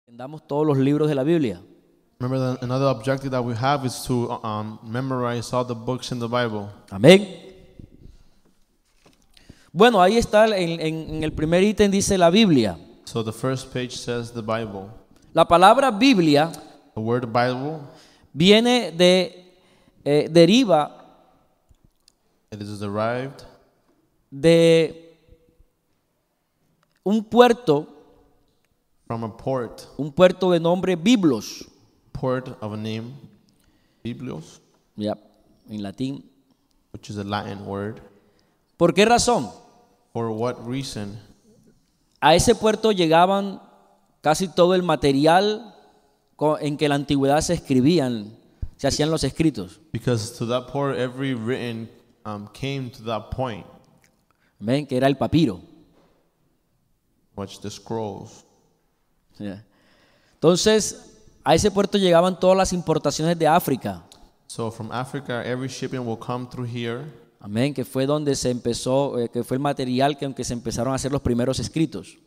Entendamos todos los libros de la Biblia. Remember, another objective that we have is to memorize all the books in the Bible. Amén. Bueno, ahí está, en el primer ítem dice la Biblia. So the first page says the Bible. La palabra Biblia The word Bible, viene deriva it is derived de un puerto from a port de nombre Biblos, of a name, Biblios, ya, en latín. which is a Latin word. ¿Por qué razón? For what reason? A ese puerto llegaban casi todo el material en que en la antigüedad se hacían los escritos. Because to that port, every written came to that point, ¿Ven? Que era el papiro. which the scrolls. Ya. Entonces, a ese puerto llegaban todas las importaciones de África. So from Africa, every shipment will come through here. Amén, que fue donde se empezó, que fue el material que se empezaron a hacer los primeros escritos.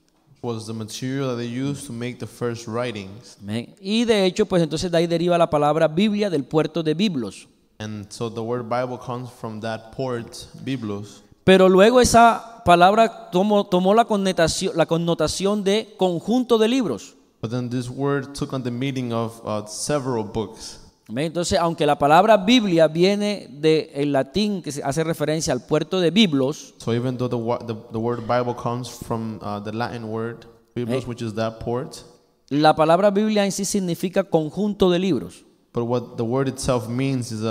Was the material that they used to make the first writings. Amén. Y de hecho, pues entonces de ahí deriva la palabra Biblia del puerto de Biblos. And so the word Bible comes from that port, Biblos. Pero luego esa palabra tomó la connotación de conjunto de libros. But then this word took on the meaning of several books. Amén. Entonces, aunque la palabra Biblia viene del latín que se hace referencia al puerto de Biblos, So even though the word Bible comes from the Latin word, Biblos, which is that port, la palabra Biblia en sí significa conjunto de libros. but what the word itself means is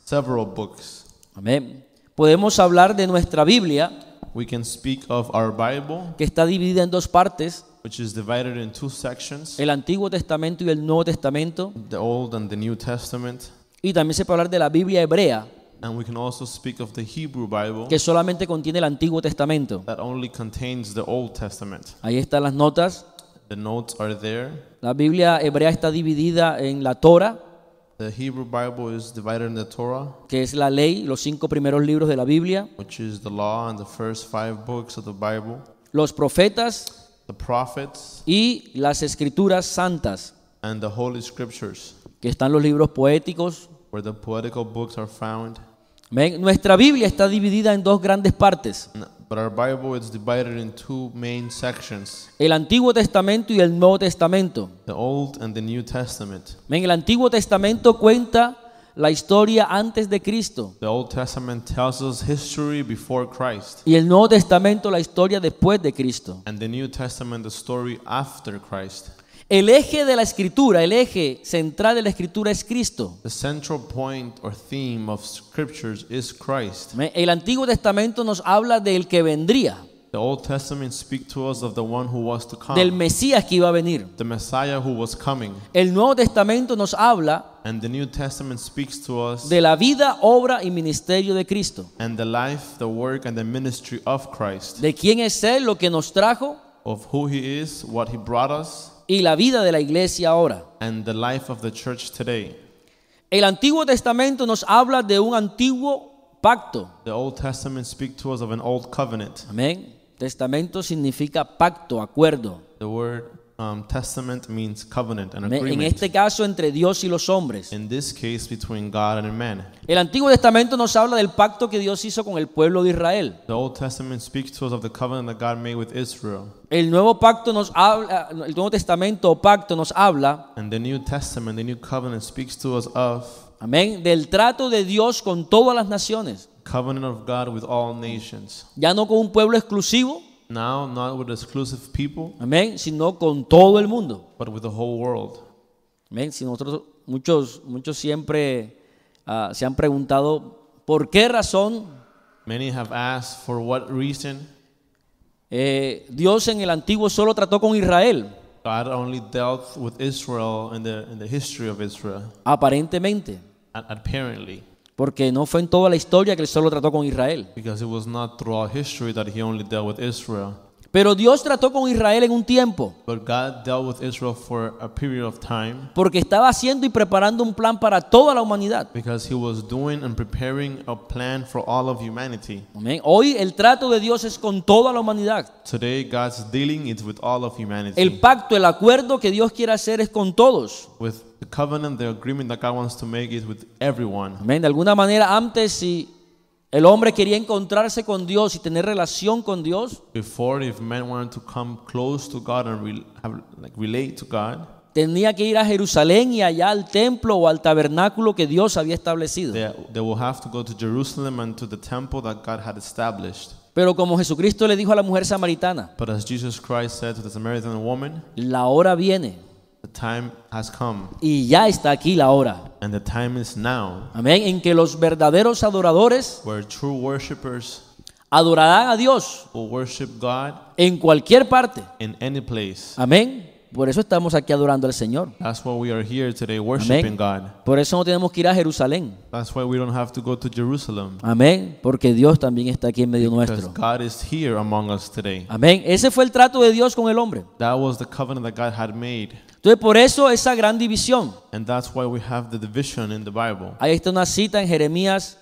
several books. Amén. Podemos hablar de nuestra Biblia, We can speak of our Bible, que está dividida en dos partes, which is divided in two sections, el Antiguo Testamento y el Nuevo Testamento. the Old and the New Testament. Y también se puede hablar de la Biblia hebrea, And we can also speak of the Hebrew Bible que solamente contiene el Antiguo Testamento. that only contains the Old Testament. Ahí están las notas. The notes are there. La Biblia hebrea está dividida en la Torah, The Hebrew Bible is divided in the Torah, que es la ley, los 5 primeros libros de la Biblia, which is the law and the first 5 books of the Bible, los profetas the prophets, y las escrituras santas, and the Holy Scriptures, que están los libros poéticos. where the poetical books are found. Amén. Nuestra Biblia está dividida en dos grandes partes, But our Bible is divided in two main sections, el Antiguo Testamento y el Nuevo Testamento. the Old and the New Testament. Amén. El Antiguo Testamento cuenta la historia antes de Cristo The Old Testament tells us history before Christ, y el Nuevo Testamento la historia después de Cristo. and the New Testament the story after Christ. El eje de la escritura, el eje central de la escritura es Cristo. The central point or theme of Scriptures is Christ. Amén. El Antiguo Testamento nos habla del que vendría, The Old Testament speaks to us of the one who was to del come, Mesías que iba a venir. the Messiah who was coming. El Nuevo Testamento nos habla And the New Testament speaks to us de la vida, obra y ministerio de Cristo. and the life, the work, and the ministry of Christ, De quién es Él, lo que nos trajo of who He is, what He brought us, y la vida de la iglesia ahora. and the life of the church today. El Antiguo Testamento nos habla de un antiguo pacto. The Old Testament speaks to us of an old covenant. Amén. Testamento significa pacto, acuerdo. The word testament means covenant and Amén. En agreement. este caso entre Dios y los hombres. In this case, between God and man. El Antiguo Testamento nos habla del pacto que Dios hizo con el pueblo de Israel. The Old Testament speaks to us of the covenant that God made with Israel. El Nuevo Pacto nos habla, el Nuevo Testamento o pacto nos habla, And the New Testament, the New covenant speaks to us of amén, del trato de Dios con todas las naciones. covenant of God with all nations. Ya no con un pueblo exclusivo, Now, not with exclusive people, amén, sino con todo el mundo. but with the whole world. Amén. Si nosotros, muchos siempre se han preguntado por qué razón Many have asked for what reason Dios en el Antiguo solo trató con Israel. God only dealt with Israel in the history of Israel, Aparentemente, apparently, porque no fue en toda la historia que Él solo trató con Israel. because it was not throughout history that He only dealt with Israel. Pero Dios trató con Israel en un tiempo, But God dealt with Israel for a period of time porque estaba haciendo y preparando un plan para toda la humanidad. because He was doing and preparing a plan for all of humanity. Amén. Hoy el trato de Dios es con toda la humanidad. Today, God's dealing it with all of humanity. El pacto, el acuerdo que Dios quiere hacer es con todos. With the covenant, the agreement that God wants to make is with everyone. Amén. De alguna manera, antes si el hombre quería encontrarse con Dios y tener relación con Dios, Before, if men wanted to come close to God and relate to God, tenía que ir a Jerusalén y allá al templo o al tabernáculo que Dios había establecido. they will have to go to Jerusalem and to the temple that God had established. Pero como Jesucristo le dijo a la mujer samaritana, But as Jesus Christ said to the Samaritan woman, la hora viene the time has come, y ya está aquí la hora. and the time is now, Amén. En que los verdaderos adoradores where true worshipers adorarán a Dios will worship God en cualquier parte. in any place. Amén. Por eso estamos aquí adorando al Señor. That's why we are here today worshiping God. Por eso no tenemos que ir a Jerusalén. That's why we don't have to go to Jerusalem, Amén. Porque Dios también está aquí en medio because nuestro. God is here among us today. Amén. Ese fue el trato de Dios con el hombre. That was the covenant that God had made, Entonces por eso esa gran división. and that's why we have the division in the Bible. Ahí está una cita en Jeremías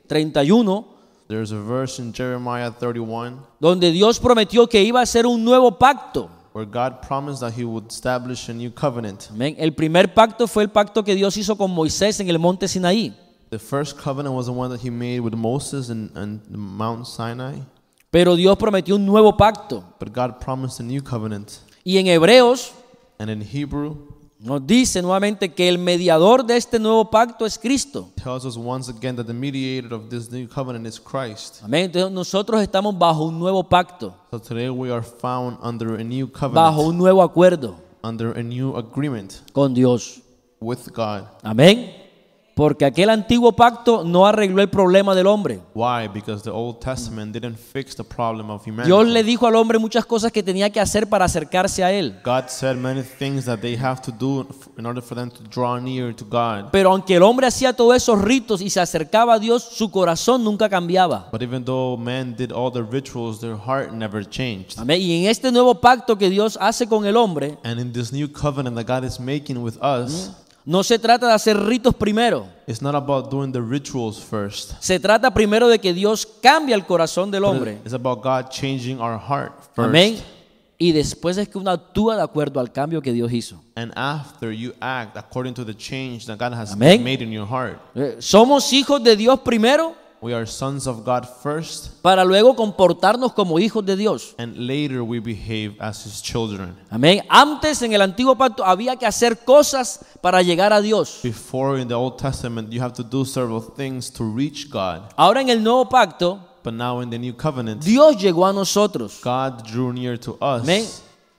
31, There's a verse in Jeremiah 31 donde Dios prometió que iba a hacer un nuevo pacto. where God promised that He would establish a new covenant. Amén. El primer pacto fue el pacto que Dios hizo con Moisés en el monte Sinaí. The first covenant was the one that He made with Moses and Mount Sinai, Pero Dios prometió un nuevo pacto. but God promised a new covenant. Y en Hebreos And in Hebrew, nos dice nuevamente que el mediador de este nuevo pacto es Cristo. tells us once again that the mediator of this new covenant is Christ. Amén. Entonces nosotros estamos bajo un nuevo pacto, So today we are found under a new bajo covenant, un nuevo acuerdo under a new agreement con Dios. with God. Amén. Porque aquel antiguo pacto no arregló el problema del hombre. Why? Because the Old Testament didn't fix the problem of Dios humanity. le dijo al hombre muchas cosas que tenía que hacer para acercarse a Él. God said many things that they have to do in order for them to draw near to God. Pero aunque el hombre hacía todos esos ritos y se acercaba a Dios, su corazón nunca cambiaba. But even though man did all the rituals, their heart never changed. Amén. Y en este nuevo pacto que Dios hace con el hombre, And in this new covenant that God is making with us, no se trata de hacer ritos primero. it's not about doing the rituals first. Se trata primero de que Dios cambie el corazón del But hombre. it's about God changing our heart first. Amén. Y después es que uno actúa de acuerdo al cambio que Dios hizo. And after you act according to the change that God has Amén. made in your heart. Somos hijos de Dios primero We are sons of God first, para luego comportarnos como hijos de Dios. and later we behave as His children. Amén. Antes en el antiguo pacto había que hacer cosas para llegar a Dios. Before in the Old Testament, you have to do several things to reach God. Ahora en el nuevo pacto, But now in the new covenant, Dios llegó a nosotros. God drew near to us. Amén.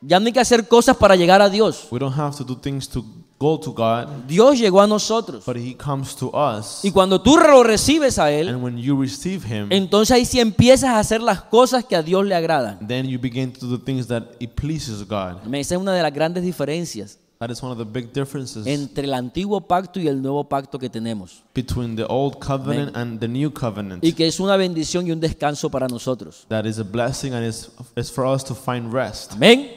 Ya no hay que hacer cosas para llegar a Dios. We don't have to do things to go to God, Dios llegó a nosotros. but He comes to us. Y cuando tú lo recibes a Él, And when you receive Him, entonces ahí sí empiezas a hacer las cosas que a Dios le agradan. then you begin to do the things that it pleases God. Amén. Esa es una de las grandes diferencias That is one of the big differences entre el antiguo pacto y el nuevo pacto que tenemos. between the old covenant and the new covenant. Y que es una bendición y un descanso para nosotros. That is a blessing, and it's for us to find rest. Amén.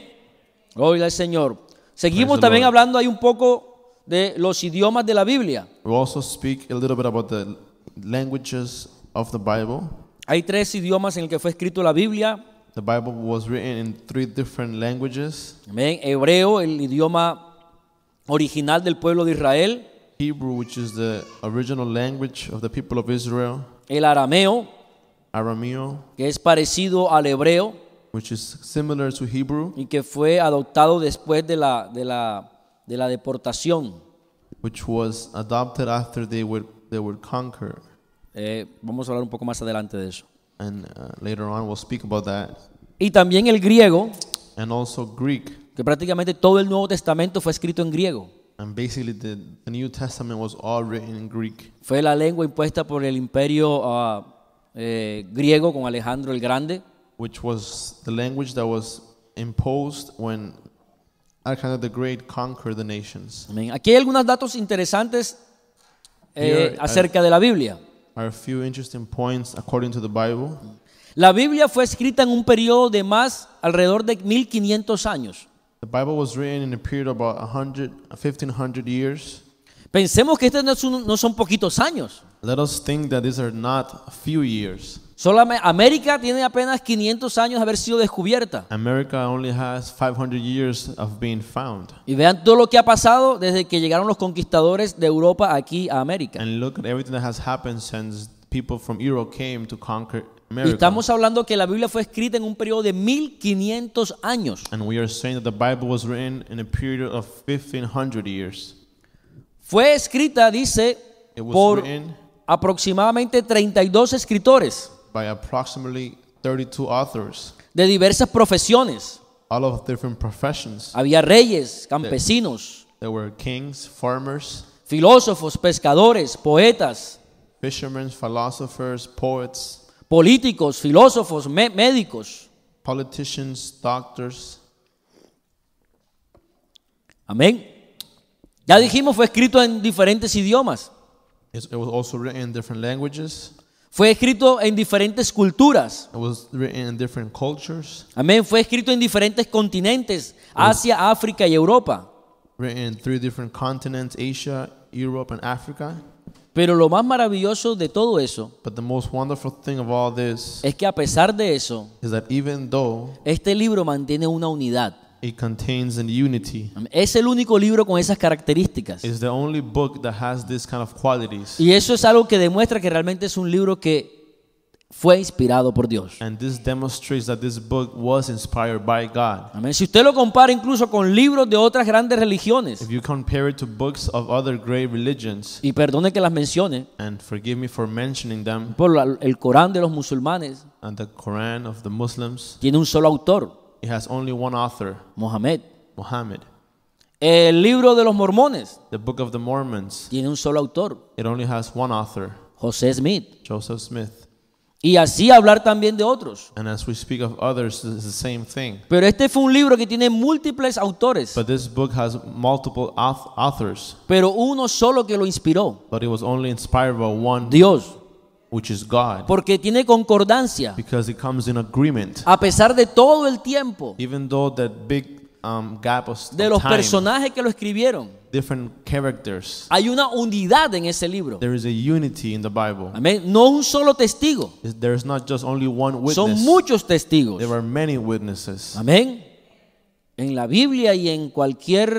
Gloria al Señor. Seguimos Praise the también Lord. hablando ahí un poco de los idiomas de la Biblia. We also speak a little bit about the languages of the Bible. Hay 3 idiomas en el que fue escrito la Biblia. The Bible was written in 3 different languages. Amén. Hebreo, el idioma original del pueblo de Israel. Hebrew, which is the original language of the people of Israel. El arameo, Arameo, que es parecido al hebreo which is similar to Hebrew, y que fue adoptado después de la deportación. which was adopted after they would conquer. Vamos a hablar un poco más adelante de eso. And later on we'll speak about that. Y también el griego, And also Greek. que prácticamente todo el Nuevo Testamento fue escrito en griego. And basically the New Testament was all written in Greek, Fue la lengua impuesta por el imperio griego con Alejandro el Grande. which was the language that was imposed when Alexander the Great conquered the nations. Amén. Aquí hay algunos datos interesantes Here, acerca de la Biblia. Are a few interesting points according to the Bible. La Biblia fue escrita en un periodo de más alrededor de 1500 años. The Bible was written in a period of about 1,500 years. Pensemos que estos no son poquitos años. Let us think that these are not a few years. Solamente América tiene apenas 500 años de haber sido descubierta. America only has 500 years of being found. Y vean todo lo que ha pasado desde que llegaron los conquistadores de Europa aquí a América. And look at everything that has happened since people from Europe came to conquer Y America. estamos hablando que la Biblia fue escrita en un periodo de 1500 años. And we are saying that the Bible was written in a period of 1,500 years. Fue escrita, dice, It was por written aproximadamente 32 escritores by approximately 32 authors, de diversas profesiones. all of different professions. Había reyes, campesinos, There were kings, farmers, filósofos, pescadores, poetas, fishermen, philosophers, poets, políticos, filósofos, médicos. politicians, doctors. Amén. Ya dijimos, fue escrito en diferentes idiomas. It was also written in different languages. Fue escrito en diferentes culturas. It was written in different cultures. Amén. Fue escrito en diferentes continentes, Asia, África y Europa. Written in 3 different continents, Asia, Europe, and Africa. Pero lo más maravilloso de todo eso But the most wonderful thing of all this es que a pesar de eso, is that even though este libro mantiene una unidad. it contains an unity, Es el único libro con esas características. it's the only book that has this kind of qualities. Y eso es algo que demuestra que realmente es un libro que fue inspirado por Dios. And this demonstrates that this book was inspired by God. Amén. Si usted lo compara incluso con libros de otras grandes religiones, If you compare it to books of other great religions, y perdone que las mencione, and forgive me for mentioning them, por el Corán de los musulmanes and the Quran of the Muslims, tiene un solo autor, it has only one author, Mohammed. Muhammad. El libro de los mormones The Book of the Mormons, tiene un solo autor, it only has one author, José Smith. Joseph Smith. Y así hablar también de otros. And as we speak of others, it's the same thing. Pero este fue un libro que tiene múltiples autores, But this book has multiple authors, pero uno solo que lo inspiró, but it was only inspired by one, Dios, which is God, porque tiene concordancia. because it comes in agreement. A pesar de todo el tiempo, Even though that big gap of de los time, personajes que lo escribieron, different characters, hay una unidad en ese libro. there is a unity in the Bible. Amén. No un solo testigo, There is not just only one son witness. muchos testigos. There are many witnesses. Amén. En la Biblia y en cualquier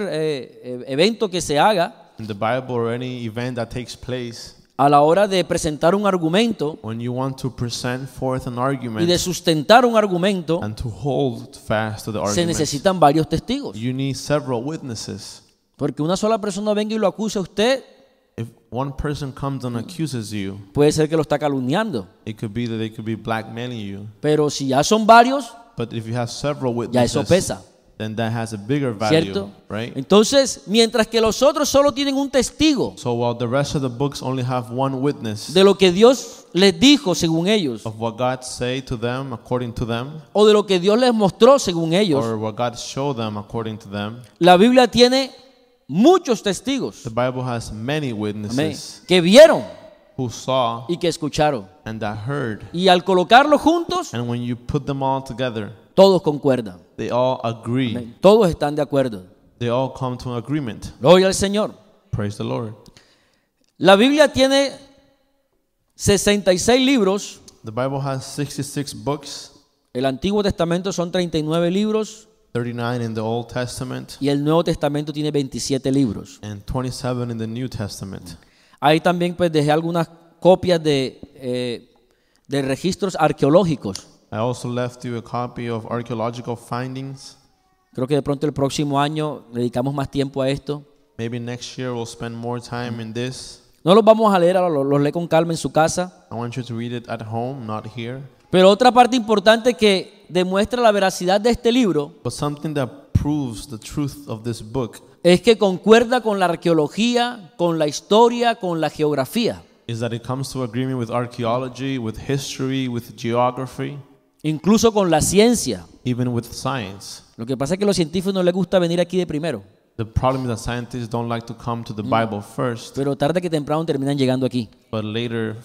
evento que se haga, In the Bible or any event that takes place, a la hora de presentar un argumento when you want to present forth an y de argument sustentar un argumento, and to hold fast to the se argument, necesitan varios testigos. you need several witnesses. Porque una sola persona venga y lo acuse a usted, If one person comes and accuses you, puede ser que lo está calumniando. it could be that they could be blackmailing you. Pero si ya son varios, But if you have several ya eso witnesses, pesa, then that has a bigger value, ¿cierto? right? Entonces, mientras que los otros solo tienen un testigo So while the rest of the books only have one witness de lo que Dios les dijo según ellos, of what God say to them according to them, o de lo que Dios les mostró según ellos, or what God showed them according to them, la Biblia tiene muchos testigos, the Bible has many amén, witnesses que vieron who saw y que escucharon. and that heard. Y al colocarlos juntos, And when you put them all together, todos concuerdan. they all agree. Amén. Todos están de acuerdo. They all come to an agreement. Gloria al Señor. Praise the Lord. La Biblia tiene 66 libros. The Bible has 66 books, El Antiguo Testamento son 39 libros 39 in the Old Testament, y el Nuevo Testamento tiene 27 libros. and 27 in the New Testament. Ahí también pues dejé algunas copias de registros arqueológicos. I also left you a copy of archaeological findings. Creo que de pronto el próximo año dedicamos más tiempo a esto. Maybe next year we'll spend more time in this. No los vamos a leer, ahora los lee con calma en su casa. I want you to read it at home, not here. Pero otra parte importante que demuestra la veracidad de este libro But something that proves the truth of this book es que concuerda con la arqueología, con la historia, con la geografía. is that it comes to agreement with archaeology, with history, with geography, Incluso con la ciencia. even with science. Lo que pasa es que a los científicos no les gusta venir aquí de primero, The problem is that scientists don't like to come to the Bible first, pero tarde que temprano terminan llegando aquí. but later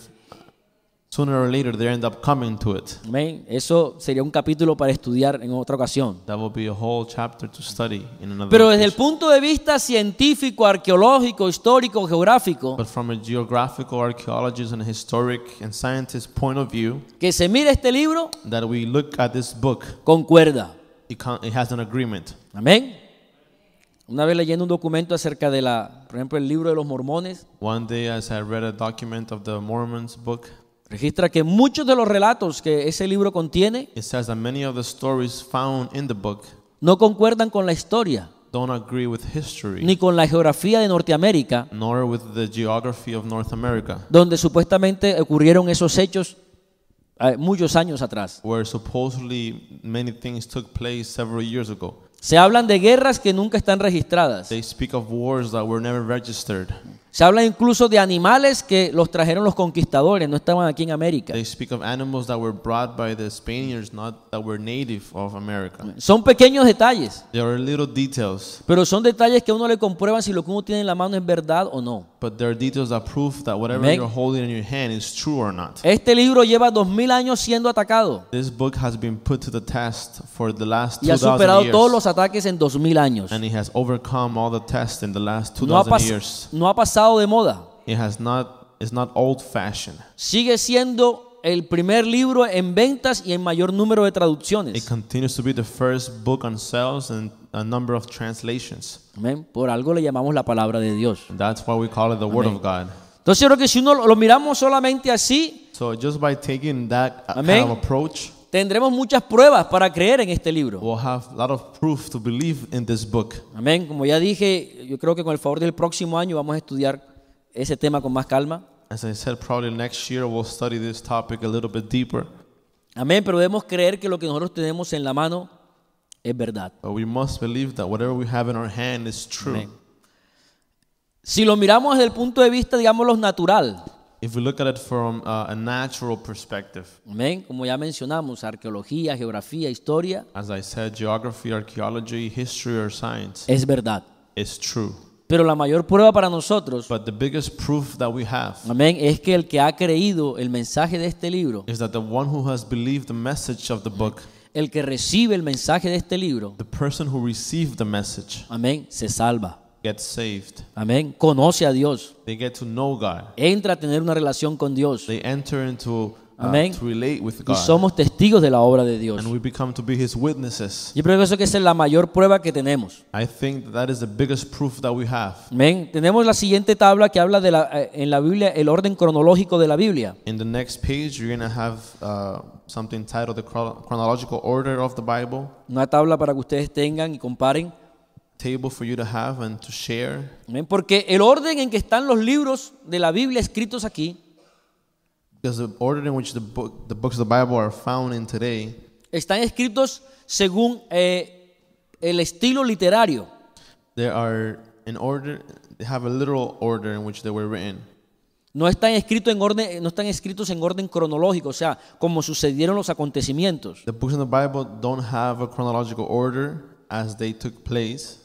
sooner or later they end up coming to it. Amén. Eso sería un capítulo para estudiar en otra ocasión. That will be a whole chapter to study in another Pero desde el occasion. punto de vista científico, arqueológico, histórico, geográfico, But from a geographical, archaeologist, and historic and scientist point of view, que se mire este libro, that we look at this book, concuerda. it has an agreement. Amén. Una vez leyendo un documento acerca de por ejemplo, el libro de los mormones, One day, as I read a document of the Mormons book, registra que muchos de los relatos que ese libro contiene it says that many of the stories found in the book no concuerdan con la historia, don't agree with history, ni con la geografía de Norteamérica, nor with the geography of North America, donde supuestamente ocurrieron esos hechos muchos años atrás. where supposedly many things took place several years ago. Se hablan de guerras que nunca están registradas. They speak of wars that were never registered. Se habla incluso de animales que los trajeron los conquistadores, no estaban aquí en América. They speak of animals that were brought by the Spaniards, not that were native of America. Son pequeños detalles, There are little details, pero son detalles que a uno le comprueban si lo que uno tiene en la mano es verdad o no. but there are details that prove that whatever Amen. you're holding in your hand is true or not. Este libro lleva 2000 años siendo atacado This book has been put to the test for the last y ha 2,000 superado years, todos los ataques en 2000 años. and it has overcome all the tests in the last No ha, 2,000 years. no ha pasado de moda. It's not old-fashioned. Sigue siendo el primer libro en ventas y en mayor número de It traducciones. continues to be the first book on sales and a number of translations. Amén. Por algo le llamamos la palabra de Dios. And that's why we call it the Word of God. Entonces yo creo que si uno lo miramos solamente así, So just by taking that Amen. kind of approach, tendremos muchas pruebas para creer en este libro. we'll have a lot of proof to believe in this book. Amén. Como ya dije, yo creo que con el favor del próximo año vamos a estudiar ese tema con más calma. As I said, probably next year we'll study this topic a little bit deeper. Amén. Pero debemos creer que lo que nosotros tenemos en la mano es verdad. But we must believe that whatever we have in our hand is true. Amén. Si lo miramos desde el punto de vista, digámoslo, natural, If we look at it from a natural perspective, amén, como ya mencionamos, arqueología, geografía, historia, as I said, geography, archaeology, history, or science es verdad. is true. Pero la mayor prueba para nosotros, But the biggest proof that we have amén, es que el que ha creído el mensaje de este libro, is that the one who has believed the message of the book, el que recibe el mensaje de este libro, the person who received the message, amén, se salva. gets saved. Amén. Conoce a Dios. They get to know God. Entra a tener una relación con Dios. They enter into Amén. to relate with Y God. somos testigos de la obra de Dios. And we become to be His witnesses. Yo creo que eso que es la mayor prueba que tenemos. I think that is the biggest proof that we have. Amén. Tenemos la siguiente tabla que habla de en la Biblia el orden cronológico de la Biblia. In the next page, you're going to have something titled the chronological order of the Bible, Una tabla para que ustedes tengan y comparen. table for you to have and to share. Amén. Porque el orden en que están los libros de la Biblia escritos aquí Because the order in which the books of the Bible are found in today, están escritos según el estilo literario. they are in order, they have a literal order in which they were written. No están escritos en orden cronológico, o sea, como sucedieron los acontecimientos. The books in the Bible don't have a chronological order as they took place.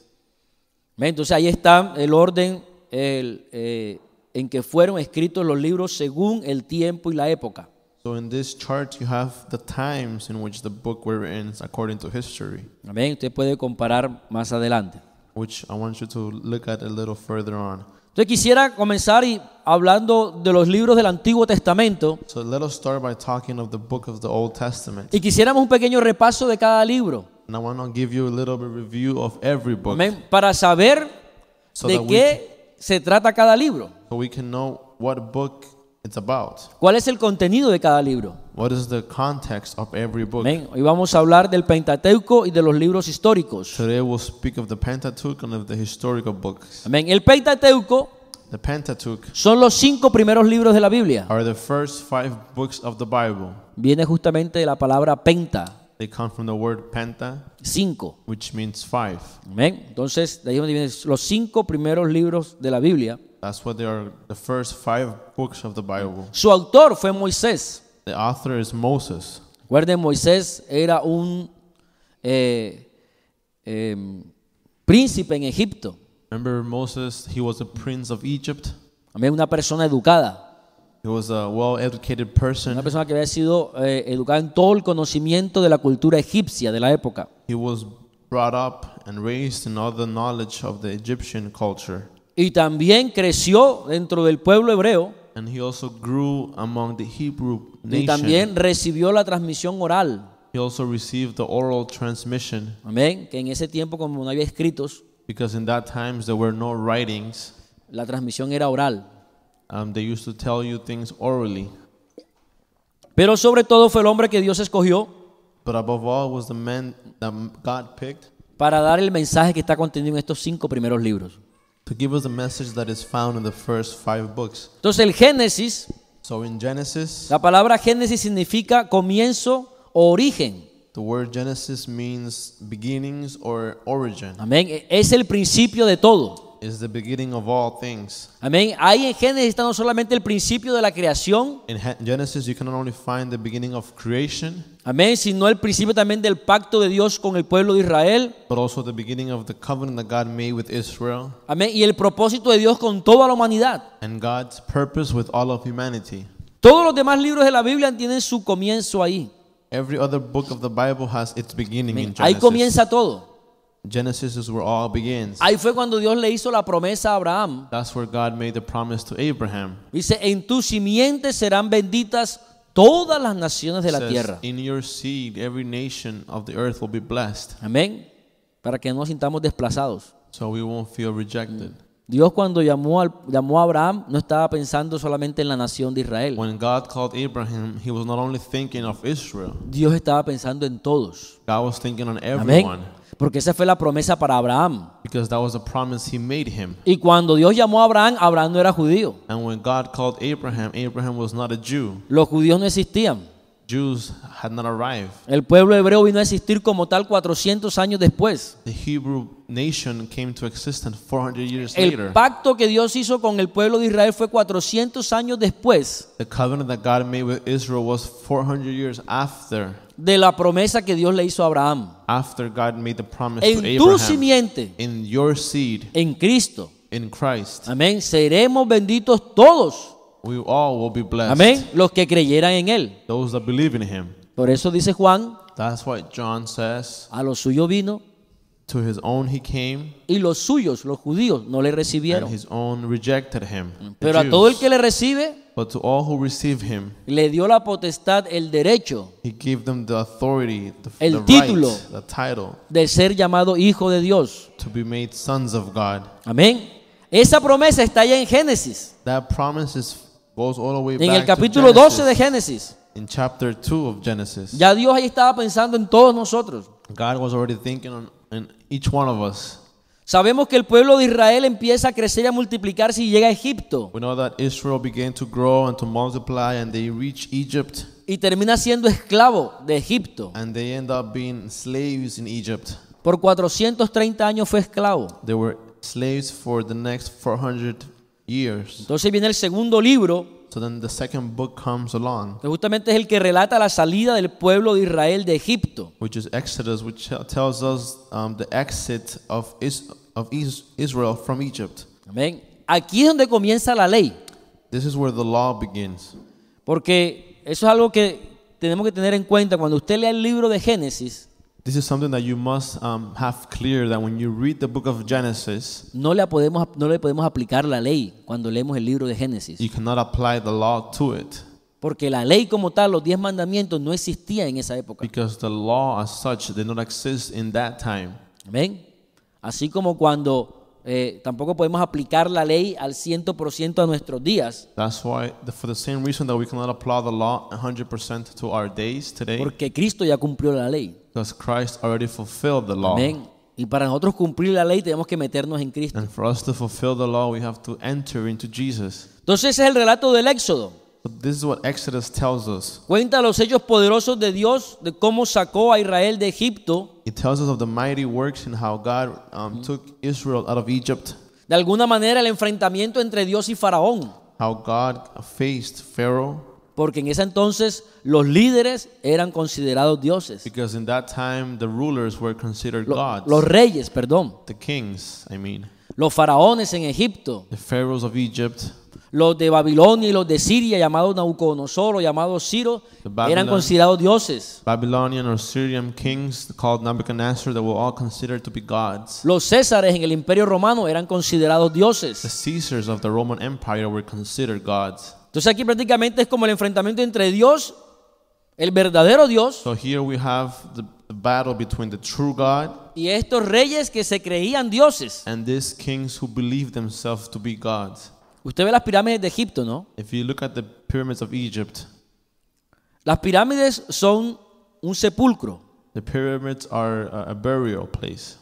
Amén. Entonces ahí está el orden en que fueron escritos los libros según el tiempo y la época. So in this chart, you have the times in which the book were written according to history, Amén. Usted puede comparar más adelante. which I want you to look at a little further on. Entonces quisiera comenzar hablando de los libros del Antiguo Testamento So let us start by talking of the book of the Old Testament. y quisiéramos un pequeño repaso de cada libro. And I want to give you a little bit review of every book Amén. Para saber so de that qué se trata cada libro. so we can know what book it's about. ¿Cuál es el contenido de cada libro? What is the context of every book? Amén. Hoy vamos a hablar del Pentateuco y de los libros históricos. Today we'll speak of the Pentateuch and of the historical books. Amén. El Pentateuco The Pentateuch son los 5 primeros libros de la Biblia. are the first 5 books of the Bible. Viene justamente de la palabra penta, They come from the word penta, 5. which means 5. Amén. Entonces, de ahí donde vienen los 5 primeros libros de la Biblia. That's what they are, the first 5 books of the Bible. Su autor fue Moisés. The author is Moses. Recuerden, Moisés era un príncipe en Egipto. Remember Moses, he was a prince of Egypt. Amén. Una persona educada. He was a well-educated una person. persona que había sido educada en todo el conocimiento de la cultura egipcia de la época. He was brought up and raised in all the knowledge of the Egyptian culture. Y también creció dentro del pueblo hebreo And he also grew among the Hebrew y nation. también recibió la transmisión oral. He also received the oral transmission, Amén. Que en ese tiempo, como no había escritos, because in that times there were no writings. la transmisión era oral. They used to tell you things orally. Pero sobre todo fue el hombre que Dios escogió But above all was the man that God picked para dar el mensaje que está contenido en estos 5 primeros libros. to give us the message that is found in the first 5 books. Entonces el Génesis, So in Genesis, la palabra Génesis significa comienzo o origen. the word Genesis means beginnings or origin. Amén. Es el principio de todo. Is the beginning of all things. Amén. Ahí en Génesis está no solamente el principio de la creación, In Genesis, you can not only find the beginning of creation, amén, sino el principio también del pacto de Dios con el pueblo de Israel, but also the beginning of the covenant that God made with Israel amén, y el propósito de Dios con toda la humanidad. and God's purpose with all of humanity. Todos los demás libros de la Biblia tienen su comienzo ahí. Every other book of the Bible has its beginning Amén. in Ahí Genesis. comienza todo. Genesis is where all begins. Ahí fue cuando Dios le hizo la promesa a Abraham. That's where God made the promise to Abraham. Dice, en tu simiente serán benditas todas las naciones de la Says, tierra. in your seed, every nation of the earth will be blessed, Amén. Para que no nos sintamos desplazados. so we won't feel rejected. Dios cuando llamó a Abraham no estaba pensando solamente en la nación de Israel. When God called Abraham, he was not only thinking of Israel, Dios estaba pensando en todos. God was thinking on Amén. everyone, Porque esa fue la promesa para Abraham. because that was a promise he made him. Y cuando Dios llamó a Abraham, Abraham no era judío. And when God called Abraham, Abraham was not a Jew. Los judíos no existían. Jews had not arrived. El pueblo hebreo vino a existir como tal 400 años después. The Hebrew nation came to existence 400 years El later. pacto que Dios hizo con el pueblo de Israel fue 400 años después The covenant that God made with Israel was 400 years de la promesa que Dios le hizo a Abraham. after God made the promise to En tu Abraham. simiente, In your seed, en Cristo. in Christ, Amén. Seremos benditos todos. we all will be blessed. Amén. Los que creyeran en Él. Those that believe in him. Por eso dice Juan, That's why John says, a los suyos vino to his own he came, y los suyos, los judíos, no le and recibieron. his own rejected him. the Pero a todo el Jews. que le recibe, But to all who receive him, le dio la potestad, el derecho he gave them the authority, El the título. right, the title, de ser llamado hijo de Dios. to be made sons of God. Amén. Esa promesa está allá en Génesis. That promise goes all the way En el back capítulo to 12 de Genesis. Génesis. In chapter 2 of Genesis. Ya Dios ahí estaba pensando en todos nosotros. God was already thinking on each one of us. Sabemos que el pueblo de Israel empieza a crecer y a multiplicarse y llega a Egipto. We know that Israel began to grow and to multiply, and they reach Egypt, Y termina siendo esclavo de Egipto. and they end up being slaves in Egypt. Por 430 años fue esclavo. They were slaves for the next 400 years. Entonces viene el segundo libro, So then the second book comes along, que justamente es el que relata la salida del pueblo de Israel de Egipto. which is Exodus, which tells us the exit of Israel from Egypt. Amén. Aquí es donde comienza la ley. This is where the law begins. Porque eso es algo que tenemos que tener en cuenta cuando usted lea el libro de Génesis. This is something that you must have clear, that when you read the book of Genesis, No le podemos aplicar la ley cuando leemos el libro de Génesis. you cannot apply the law to it, Porque la ley como tal, los 10 mandamientos, no existían en esa época. because the law as such did not exist in that time. Amén. Así como cuando tampoco podemos aplicar la ley al 100% a nuestros días. That's why, for the same reason that we cannot apply the law 100% to our days today, Porque Cristo ya cumplió la ley. because Christ already fulfilled the law. Amén. Y para nosotros cumplir la ley tenemos que meternos en Cristo. And for us to fulfill the law, we have to enter into Jesus. Entonces ese es el relato del Éxodo. But this is what Exodus tells us. Cuenta los hechos poderosos de Dios, de cómo sacó a Israel de Egipto. It tells us of the mighty works and how God took Israel out of Egypt, De alguna manera el enfrentamiento entre Dios y Faraón. how God faced Pharaoh, Porque en ese entonces los líderes eran considerados dioses. because in that time the rulers were considered gods. Los reyes, perdón. The kings, I mean. Los faraones en Egipto. The pharaohs of Egypt. Los de Babilonia y los de Siria, llamados Nabucodonosor o llamados Ciro, eran considerados dioses. Babylonian or Syrian kings called Nebuchadnezzar that were all considered to be gods. Los Césares en el Imperio Romano eran considerados The dioses. Caesars of the Roman Empire were considered gods. Entonces aquí prácticamente es como el enfrentamiento entre Dios, el verdadero Dios, So here we have the battle between the true God y estos reyes que se creían dioses. and these kings who believe themselves to be gods. Usted ve las pirámides de Egipto, ¿no? If you look at the pyramids of Egypt, Las pirámides son un sepulcro. the pyramids are a burial place.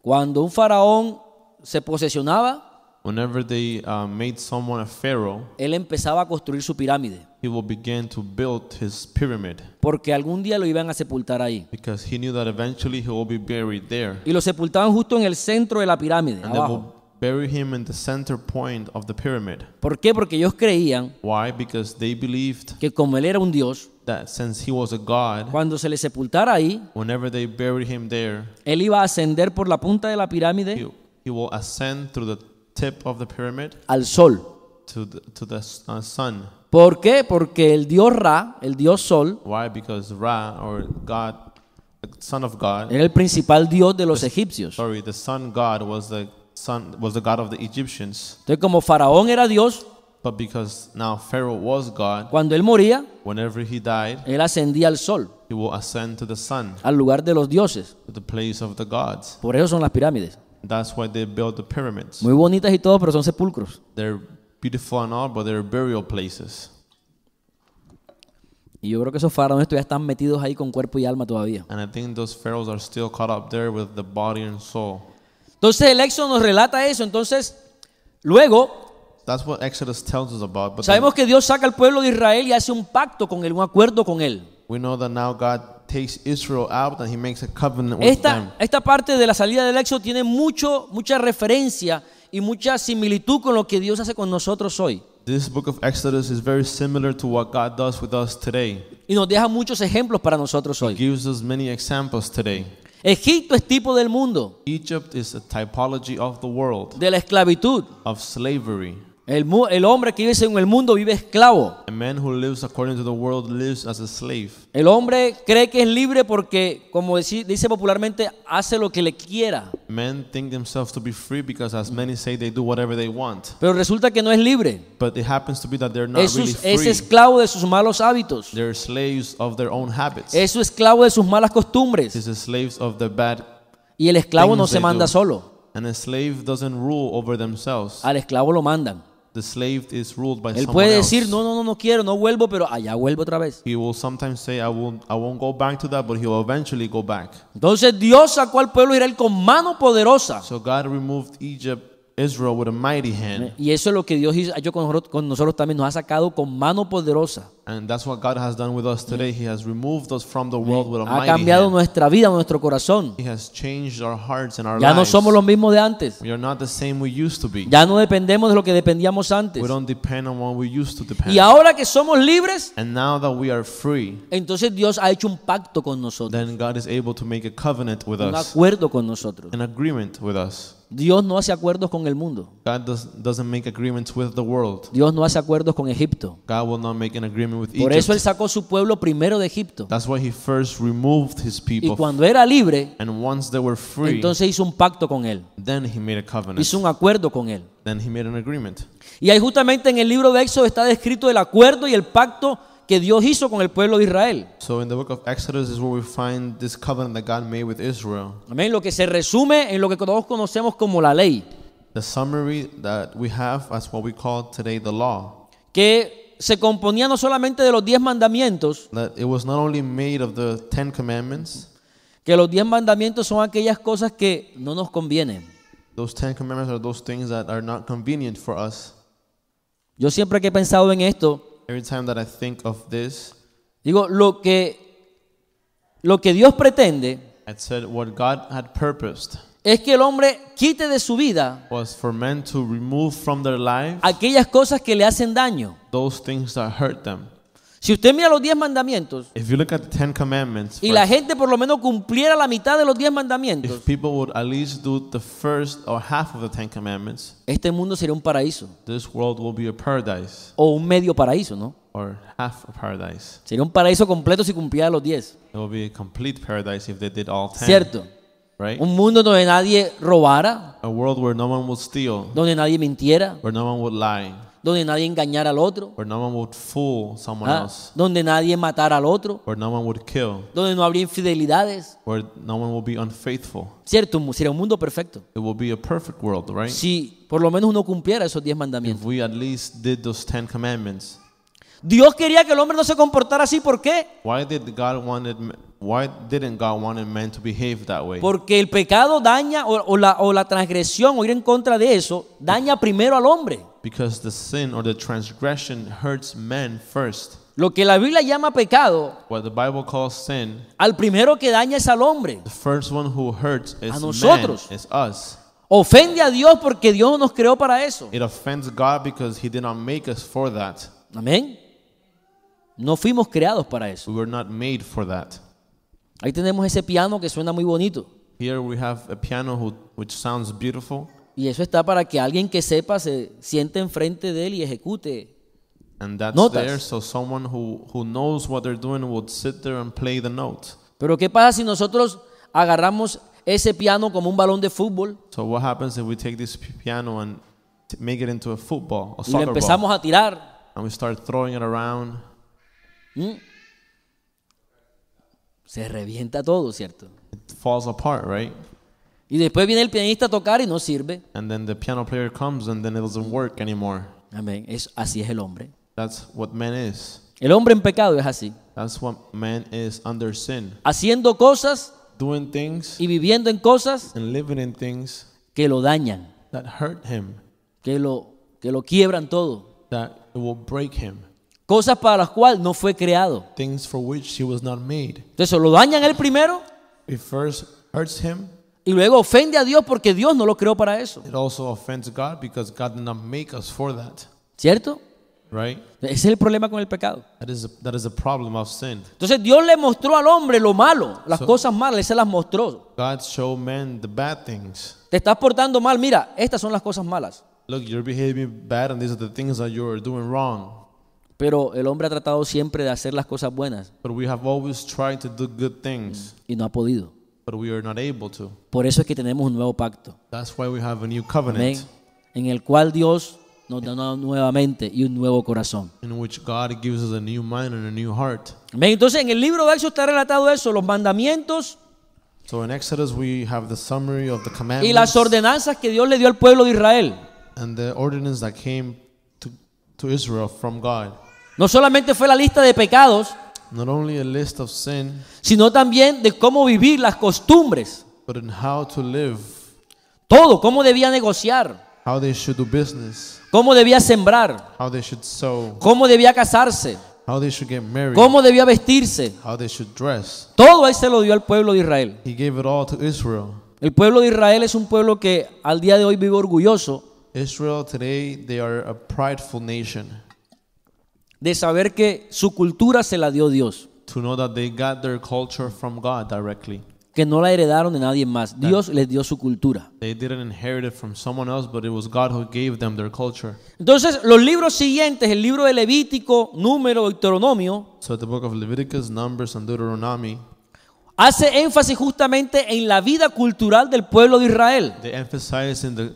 Cuando un faraón se posesionaba, Whenever they made someone a pharaoh, él empezaba a construir su pirámide, he will begin to build his pyramid porque algún día lo iban a sepultar ahí. because he knew that eventually he will be buried there. Y lo sepultaban justo en el centro de la pirámide, And they will abajo. bury him in the center point of the pyramid. ¿Por qué? Porque ellos creían Why? Because they believed que como él era un dios, that since he was a god, cuando se le sepultara ahí, whenever they buried him there, él iba a ascender por la punta de la pirámide he will ascend through the tip of the pyramid al sol. to the sun. ¿Por qué? Porque el dios Ra, el dios sol, Why? Because Ra, or God, the son of God, era el principal dios de los egipcios. the sun god was the god of the Egyptians. Entonces, como faraón era dios, But because now Pharaoh was God, cuando él moría, whenever he died, él ascendía al sol, he will ascend to the sun, al lugar de los dioses. to the place of the gods. Por eso son las pirámides. That's why they built the pyramids. Muy bonitas y todo, pero son sepulcros. They're beautiful and all, but they're burial places. Y yo creo que esos faraones todavía están metidos ahí con cuerpo y alma todavía. And I think those pharaohs are still caught up there with the body and soul. Entonces el Éxodo nos relata eso. Entonces, luego That's what Exodus tells us about. But sabemos que Dios saca al pueblo de Israel y hace un pacto con él, un acuerdo con él. we know that now God takes Israel out and he makes a covenant with them. Esta parte de la salida del Éxodo tiene mucha referencia y mucha similitud con lo que Dios hace con nosotros hoy. This book of Exodus is very similar to what God does with us today. Y nos deja muchos ejemplos para nosotros He hoy. gives us many examples today. Egipto es tipo del mundo, Egypt is a typology of the world, de la esclavitud. of slavery. El hombre que vive en el mundo vive esclavo. A man who lives according to the world lives as a slave. El hombre cree que es libre porque, como dice popularmente, hace lo que le quiera. Men think themselves to be free because, as many say, they do whatever they want. Pero resulta que no es libre. But it happens to be that they're not really Es free. esclavo de sus malos hábitos. They're slaves of their own habits. Es esclavo de sus malas costumbres. They're slaves of the bad Y el esclavo no things se they manda do. solo. And a slave doesn't rule over themselves. Al esclavo lo mandan. The slave is ruled by Él someone puede else. decir, no quiero, no vuelvo, pero allá vuelvo otra vez. He will sometimes say, I won't go back to that, but he will eventually go back. Entonces Dios sacó al pueblo de Israel con mano poderosa. So God removed Israel with a mighty hand. Y eso es lo que Dios ha hecho con nosotros también. Nos ha sacado con mano poderosa. And that's what God has done with us today. He has removed us from the world with a Ha mighty cambiado hand. nuestra vida, nuestro corazón. He has changed our hearts and our Ya no lives. somos los mismos de antes. We are not the same we used to be. Ya no dependemos de lo que dependíamos antes. We don't depend on what we used to depend. Y ahora que somos libres, And now that we are free, entonces Dios ha hecho un pacto con nosotros. then God is able to make a covenant with Un us, acuerdo con nosotros. an agreement with us. Dios no hace acuerdos con el mundo. God doesn't make agreements with the world. Dios no hace acuerdos con Egipto. God will not make an agreement with Por eso Él Egypt. sacó su pueblo primero de Egipto. That's why he first removed his Y people. cuando era libre, And once they were free, entonces hizo un pacto con Él. then he made a covenant. Hizo un acuerdo con Él. Then he made an agreement. Y ahí justamente en el libro de Éxodo está descrito el acuerdo y el pacto que Dios hizo con el pueblo de Israel. So in the book of Exodus is where we find this covenant that God made with Israel. Amén. Lo que se resume en lo que todos conocemos como la ley. The summary that we have as what we call today the law. Que se componía no solamente de los 10 mandamientos, That it was not only made of the 10 commandments. que los 10 mandamientos son aquellas cosas que no nos convienen. Those 10 commandments are those things that are not convenient for us. Yo siempre que he pensado en esto, Every time that I think of this, digo, lo que Dios pretende I said what God had purposed es que el hombre quite de su vida was for men to remove from their lives aquellas cosas que le hacen daño. those things that hurt them. Si usted mira los 10 mandamientos If you look at the 10 Commandments, y la gente por lo menos cumpliera la mitad de los 10 mandamientos, if people would at least do the first or half of the 10 Commandments, este mundo sería un paraíso this world will be a paradise o un medio paraíso, ¿no? or half a paradise. Sería un paraíso completo si cumpliera los 10, It will be a complete paradise if they did all 10. ¿cierto? Right? Un mundo donde nadie robara, A world where no one would steal, donde nadie mintiera, where no one would lie, donde nadie engañara al otro, where no one would fool someone ¿ah? else, Donde nadie matara al otro, where no one would kill, donde no habría infidelidades, where no one will be unfaithful. ¿cierto? Sería un mundo perfecto. It will be a perfect world, right? Si por lo menos uno cumpliera esos 10 mandamientos. If we at least did those 10 commandments. Dios quería que el hombre no se comportara así, ¿por qué? Why didn't God want man to behave that way? Porque el pecado daña, o la transgresión, o ir en contra de eso, daña primero al hombre. Because the sin or the transgression hurts men first. Lo que la Biblia llama pecado, What the Bible calls sin, al primero que daña es al hombre. the first one who hurts is A man, nosotros. is us. Ofende a Dios porque Dios nos creó para eso. It offends God because He did not make us for that. Amén. No fuimos creados para eso. We were not made for that. Ahí tenemos ese piano que suena muy bonito. Here we have a piano which sounds beautiful, Y eso está para que alguien que sepa se siente enfrente de él y ejecute. and that's Notas. there so someone who knows what they're doing would sit there and play the note. Pero ¿qué pasa si nosotros agarramos ese piano como un balón de fútbol So what happens if we take this piano and make it into a football, a y lo soccer empezamos ball, a tirar? and we start throwing it around? ¿Mm? Se revienta todo, ¿cierto? It falls apart, right? Y después viene el pianista a tocar y no sirve. And then the piano player comes and then it doesn't work anymore. Amén. Así es el hombre. That's what man is. El hombre en pecado es así. That's what man is under sin. Haciendo cosas Doing things y viviendo en cosas and living in things que lo dañan, that hurt him, que lo quiebran todo. that it will break him. Cosas para las cuales no fue creado. Things for which he was not made. Entonces lo dañan él primero It first hurts him. y luego ofende a Dios porque Dios no lo creó para eso. It also offends God because God did not make us for that. ¿Cierto? Right? Ese es el problema con el pecado. That is a problem of sin. Entonces Dios le mostró al hombre lo malo, las cosas malas, Él se las mostró. God showed men the bad things. Te estás portando mal, mira, estas son las cosas malas. Look, you're behaving bad and these are the things that you're doing wrong. Pero el hombre ha tratado siempre de hacer las cosas buenas But we have always tried to do good things, y no ha podido. but we are not able to. Por eso es que tenemos un nuevo pacto, That's why we have a new amén, covenant en el cual Dios nos da una nueva mente y un nuevo corazón. in which God gives us a new mind and a new heart. Amén. Entonces en el libro de Éxodo está relatado eso, los mandamientos So in Exodus we have the summary of the y las commandments ordenanzas que Dios le dio al pueblo de Israel. and the ordinance that came to Israel from God. No solamente fue la lista de pecados, Not only a list of sin, sino también de cómo vivir, las costumbres, but in how to live, todo, cómo debía negociar, how they should do business, cómo debía sembrar, how they should sow, cómo debía casarse, how they should get married, cómo debía vestirse. how they should dress. Todo Él se lo dio al pueblo de Israel. He gave it all to Israel. El pueblo de Israel es un pueblo que al día de hoy vive orgulloso Israel today, they are a prideful nation. de saber que su cultura se la dio Dios, To know that they got their culture from God directly. que no la heredaron de nadie más. Dios les dio su cultura. They didn't inherit it from someone else, but it was God who gave them their culture. Entonces, los libros siguientes, el libro de Levítico, Número, Deuteronomio, So the book of Leviticus, Numbers, and Deuteronomy, hace énfasis justamente en la vida cultural del pueblo de Israel. they emphasize in the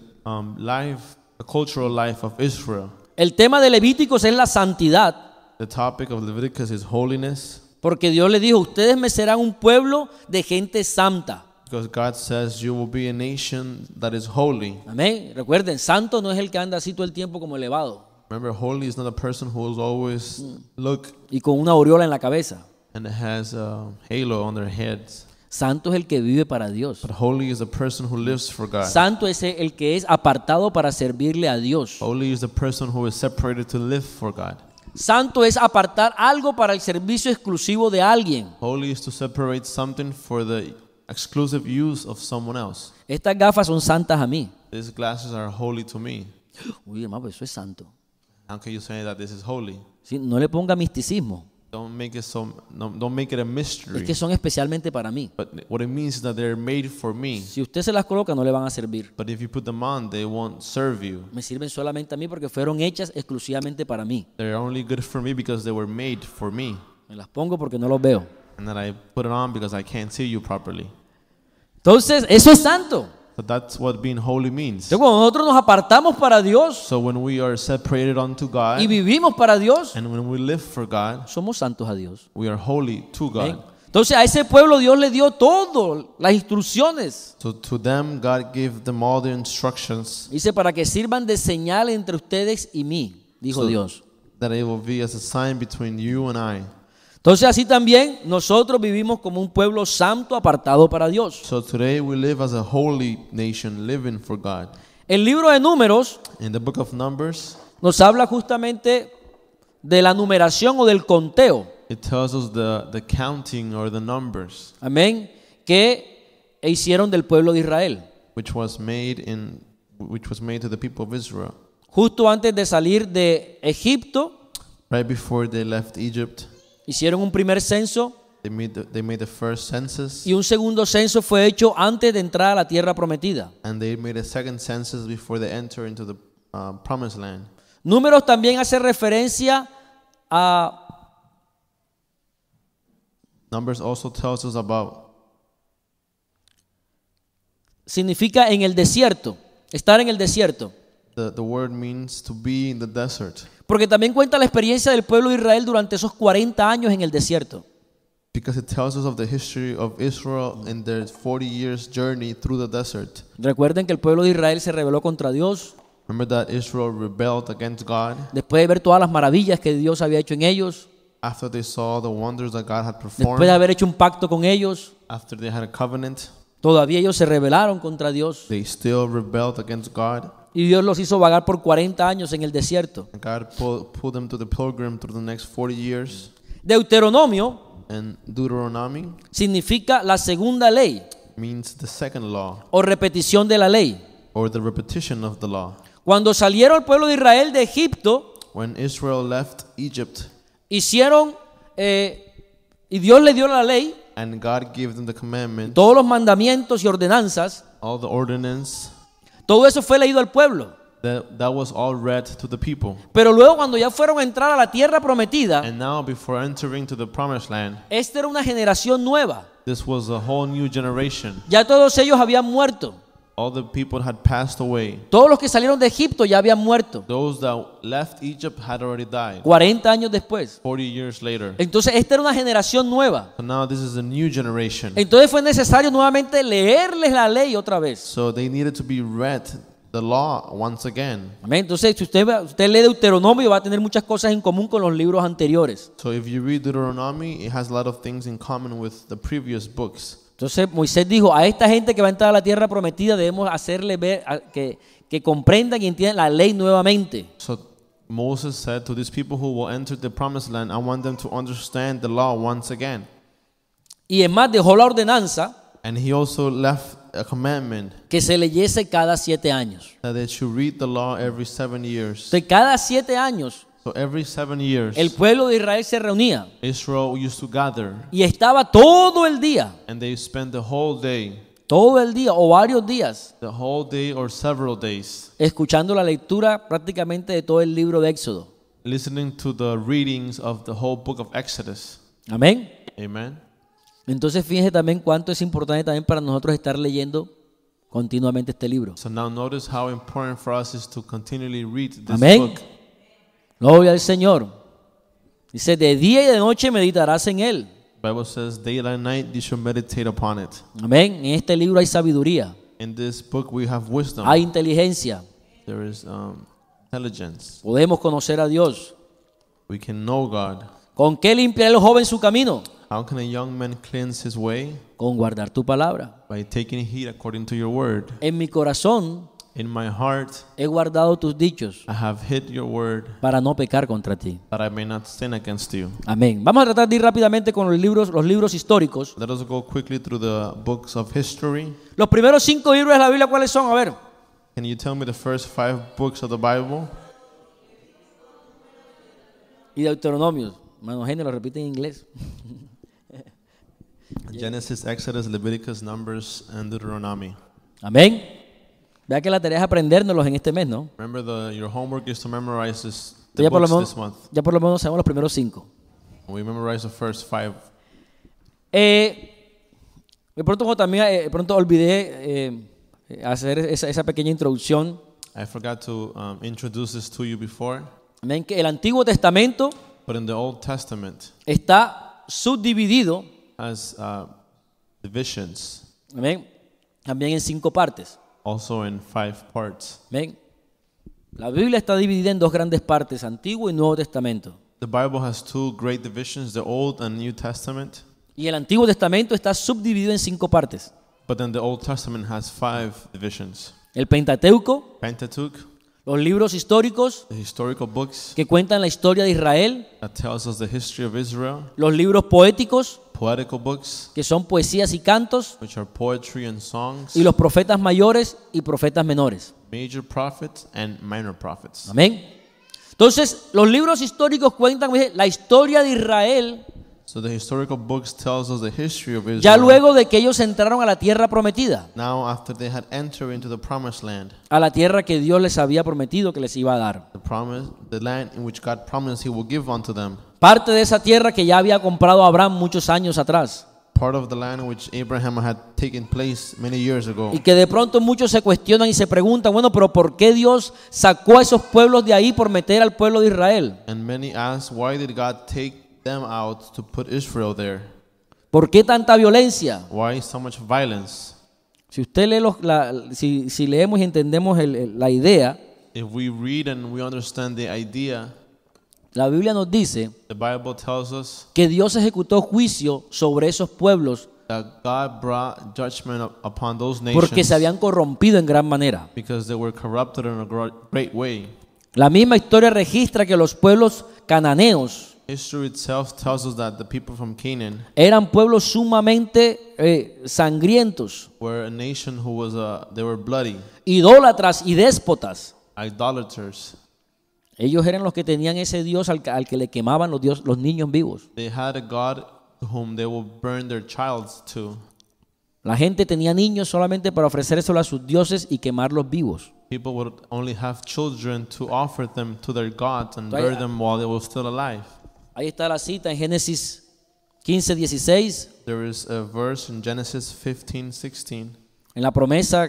cultural life of Israel. El tema de Levíticos es la santidad, The topic of Leviticus is holiness, porque Dios le dijo, ustedes me serán un pueblo de gente santa. because God says you will be a nation that is holy. Amén. Recuerden, santo no es el que anda así todo el tiempo como elevado Remember, holy is not a person who is always look y con una aureola en la cabeza. and has a halo on their heads. Santo es el que vive para Dios. But holy is a person who lives for God. Santo es el que es apartado para servirle a Dios. Holy is the person who is separated to live for God. Santo es apartar algo para el servicio exclusivo de alguien. Holy is to separate something for the exclusive use of someone else. Estas gafas son santas a mí. These glasses are holy to me. Uy, hermano, pues eso es santo. How can you say that this is holy? Sí, no le ponga misticismo. Don't make it don't make it a Es mystery. que son especialmente para mí. But what it means is that they're made for me. Si usted se las coloca, no le van a servir. But if you put them on, they won't serve you. Me sirven solamente a mí porque fueron hechas exclusivamente para mí. They're only good for me because they were made for me. Me las pongo porque no los veo. And then I put it on because I can't see you properly. Entonces, eso es santo. So that's what being holy means. Entonces, cuando nosotros nos apartamos para Dios So when we are separated unto God y vivimos para Dios, and when we live for God, somos santos a Dios. we are holy to ¿Ven? God. Entonces, a ese pueblo Dios le dio todo, las instrucciones. So to them, God gave them all the instructions Dice, para que sirvan de señal entre ustedes y mí, dijo So- Dios. that it will be as a sign between you and I. Entonces, así también nosotros vivimos como un pueblo santo apartado para Dios. So today we live as a holy nation living for God. El libro de Números In the book of Numbers, nos habla justamente de la numeración o del conteo. it tells us the counting or the numbers Amén. Que hicieron del pueblo de Israel. which was made to the people of Israel. Justo antes de salir de Egipto, Right before they left Egypt, hicieron un primer censo they made the first census, y un segundo censo fue hecho antes de entrar a la tierra prometida. and they made a second census before they enter into the promised land. Números también hace referencia a Numbers also tells us about, significa en el desierto, estar en el desierto. the word means to be in the desert, Porque también cuenta la experiencia del pueblo de Israel durante esos 40 años en el desierto. because it tells us of the history of Israel in their 40 years journey through the desert. Recuerden que el pueblo de Israel se rebeló contra Dios Remember that Israel rebelled against God después de ver todas las maravillas que Dios había hecho en ellos, after they saw the wonders that God had después de performed, haber hecho un pacto con ellos. after they had a covenant. Todavía ellos se rebelaron contra Dios They still rebelled against God, y Dios los hizo vagar por 40 años en el desierto. and God pulled them to the pilgrim through the next 40 years. Deuteronomio And Deuteronomy significa la segunda ley means the second law, o repetición de la ley. or the repetition of the law. Cuando salieron el pueblo de Israel de Egipto, When Israel left Egypt hicieron y Dios le dio la ley, and God gave them the commandment, todos los mandamientos y ordenanzas, all the ordinance, todo eso fue leído al pueblo. that was all read to the people. Pero luego cuando ya fueron a entrar a la tierra prometida, And now before entering to the promised land, esta era una generación nueva. this was a whole new generation. Ya todos ellos habían muerto. All the people had passed away. Todos los que salieron de Egipto ya habían muerto. Those that left Egypt had already died 40 años después. 40 years later. Entonces esta era una generación nueva. So now this is a new generation. Entonces fue necesario nuevamente leerles la ley otra vez. So they needed to be read the law once again. Amén. Entonces si usted lee Deuteronomio va a tener muchas cosas en común con los libros anteriores. So if you read Deuteronomy, it has a lot of things in common with the previous books. Entonces Moisés dijo, a esta gente que va a entrar a la tierra prometida debemos hacerle ver que comprendan y entiendan la ley nuevamente. So Moses said to these people who will enter the promised land, I want them to understand the law once again. Y es más, dejó la ordenanza And he also left a commandment que se leyese cada 7 años. that they should read the law every 7 years. Entonces cada 7 años So every 7 years, el pueblo de Israel se reunía Israel used to gather, y estaba todo el día and they spent the whole day o varios días or several days escuchando la lectura prácticamente de todo el libro de Éxodo. listening to the readings of the whole book of Exodus. Amén. Amen. Entonces fíjense también cuánto es importante también para nosotros estar leyendo continuamente este libro. So now notice how important for us is to continually read this Amén. book. Gloria al Señor. Dice, de día y de noche meditarás en él. The Bible says, day and night you should meditate upon it. Amén. En este libro hay sabiduría, In this book we have wisdom. hay inteligencia. There is intelligence. Podemos conocer a Dios. We can know God. ¿Con qué limpiará el joven su camino? How can a young man cleanse his way? Con guardar tu palabra. By taking heed according to your word. En mi corazón In my heart he guardado tus dichos I have hid your word, para no pecar contra ti. that I may not sin against you. Amén. Vamos a tratar de ir rápidamente con los libros históricos. Let us go quickly through the books of history. Los primeros 5 libros de la Biblia, ¿cuáles son? A ver. Can you tell me the first 5 books of the Bible? Y Deuteronomio. Hermano Genio lo repite en inglés. Genesis, Exodus, Leviticus, Numbers, and Deuteronomy. Amén. Vea que la tarea es aprendérnoslos en este mes, ¿no? Remember, your homework is to memorize Ya the por, lo books menos, this month. ya por lo menos sabemos los primeros 5. We memorize the first 5. De pronto, como también olvidé hacer esa pequeña introducción. I forgot to introduce this to you before, Amén. Que el Antiguo Testamento but in the Old Testament está subdividido, has divisions, amén, también en 5 partes. also in 5 parts. Amén. La Biblia está dividida en 2 grandes partes, Antiguo y Nuevo Testamento. The Bible has 2 great divisions, the Old and New Testament, Y el Antiguo Testamento está subdividido en 5 partes. but then the Old Testament has 5 divisions. El Pentateuco, Pentateuch, los libros históricos the historical books que cuentan la historia de Israel, that tells us the history of Israel, los libros poéticos, poetical books, que son poesías y cantos, which are poetry and songs, y los profetas mayores y profetas menores. major prophets and minor prophets. Amén. Entonces, los libros históricos cuentan la historia de Israel So the historical books tells us the history of Israel. ya luego de que ellos entraron a la tierra prometida, Now after they had entered into the promised land, a la tierra que Dios les había prometido que les iba a dar. the land in which God promised he will give unto them, Parte de esa tierra que ya había comprado Abraham muchos años atrás. part of the land in which Abraham had taken place many years ago. Y que de pronto muchos se cuestionan y se preguntan, bueno, pero ¿por qué Dios sacó a esos pueblos de ahí por meter al pueblo de Israel? And many ask, why did God take them out to put Israel there? ¿Por qué tanta violencia? Why so much violence? Si usted lee si leemos y entendemos la idea, If we read and we understand the idea, la Biblia nos dice the Bible tells us que Dios ejecutó juicio sobre esos pueblos that God brought judgment upon those porque nations se habían corrompido en gran manera. because they were corrupted in a great way. La misma historia registra que los pueblos cananeos History itself tells us that the people from Canaan eran pueblos sumamente sangrientos, were a nation who was they were bloody, idólatras y déspotas. idolaters. Ellos eran los que tenían ese Dios al que le quemaban los niños vivos. They had a God to whom they will burn their childs to. La gente tenía niños solamente para ofrecérselo a sus dioses y quemarlos vivos. People would only have children to offer them to their gods and Entonces, burn them while they were still alive. Ahí está la cita en Génesis 15:16, There is a verse in Genesis 15:16. en la promesa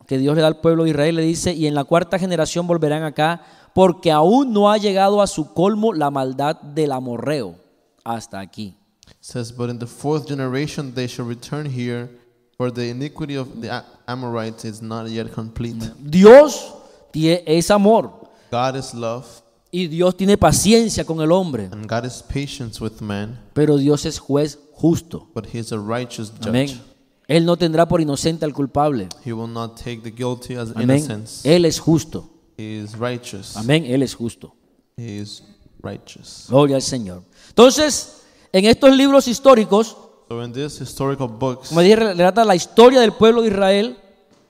que Dios le da al pueblo de Israel, le dice, y en la 4ª generación volverán acá, porque aún no ha llegado a su colmo la maldad del amorreo. Hasta aquí. It says, but in the 4th generation they shall return here, for the iniquity of the Amorites is not yet complete. Dios es amor God is love, y Dios tiene paciencia con el hombre, and God is patience with man, pero Dios es juez justo. but he is a righteous judge. Amén. Él no tendrá por inocente al culpable. He will not take the guilty as Amén. innocence. Él es justo. He is righteous. Amén. Él es justo. He is righteous. Gloria al Señor. Entonces, en estos libros históricos, So in these historical books, como dije, relata la historia del pueblo de Israel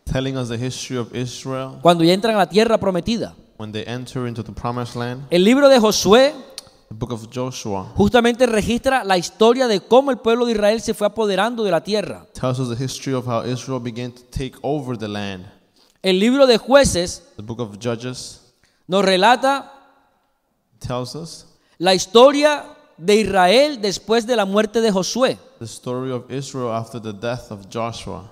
telling us the history of Israel cuando ya entran a la tierra prometida. when they enter into the promised land, El libro de Josué the book of Joshua justamente registra la historia de cómo el pueblo de Israel se fue apoderando de la tierra. tells us the history of how Israel began to take over the land. El libro de Jueces The book of Judges nos relata tells us la historia de Israel después de la muerte de Josué. the story of Israel after the death of Joshua.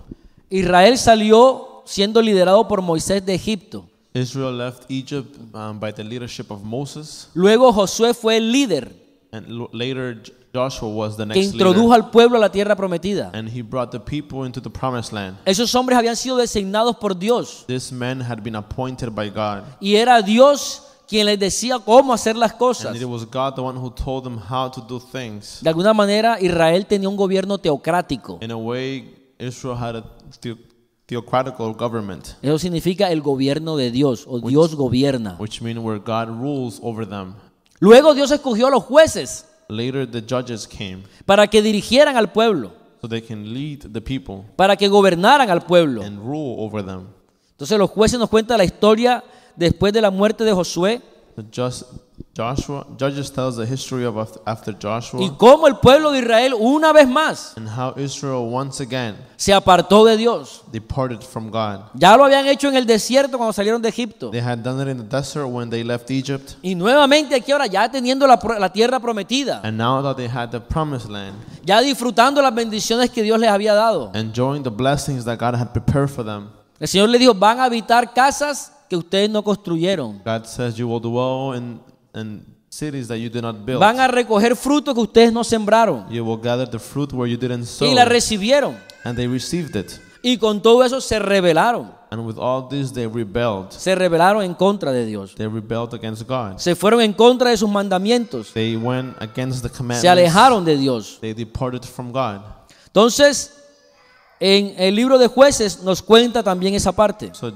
Israel salió siendo liderado por Moisés de Egipto. Israel left Egypt by the leadership of Moses, Luego Josué fue el líder and later Joshua was the que next introdujo leader, al pueblo a la tierra prometida. and he brought the people into the promised land. Esos hombres habían sido designados por Dios These men had been appointed by God, y era Dios quien les decía cómo hacer las cosas. and it was God the one who told them how to do things. De alguna manera Israel tenía un gobierno teocrático. In a way, Israel had a theocratical government, Eso significa el gobierno de Dios o Dios gobierna. which means where God rules over them. Luego Dios escogió a los jueces Later, the judges came para que dirigieran al pueblo, so they can lead the people para que gobernaran al pueblo. and rule over them. Entonces los jueces nos cuentan la historia después de la muerte de Josué, Judges tells the history of after y Joshua cómo el pueblo de Israel una vez más and how Israel once again se apartó de Dios. departed from God. Ya lo habían hecho en el desierto cuando salieron de Egipto. They had done it in the desert when they left Egypt, Y nuevamente aquí ahora ya teniendo la tierra prometida, and now that they had the promised land, ya disfrutando las bendiciones que Dios les había dado. enjoying the blessings that God had prepared for them. El Señor les dijo, van a habitar casas que ustedes no construyeron. God says you will dwell in cities that you did not build. Van a recoger fruto que ustedes no sembraron. You will gather the fruit where you didn't sow. Y la recibieron. And they received it. Y con todo eso se rebelaron. And with all this they rebelled. Se rebelaron en contra de Dios. They rebelled against God. Se fueron en contra de sus mandamientos. They went against the commandments. Se alejaron de Dios. They departed from God. Entonces, en el libro de Jueces nos cuenta también esa parte. So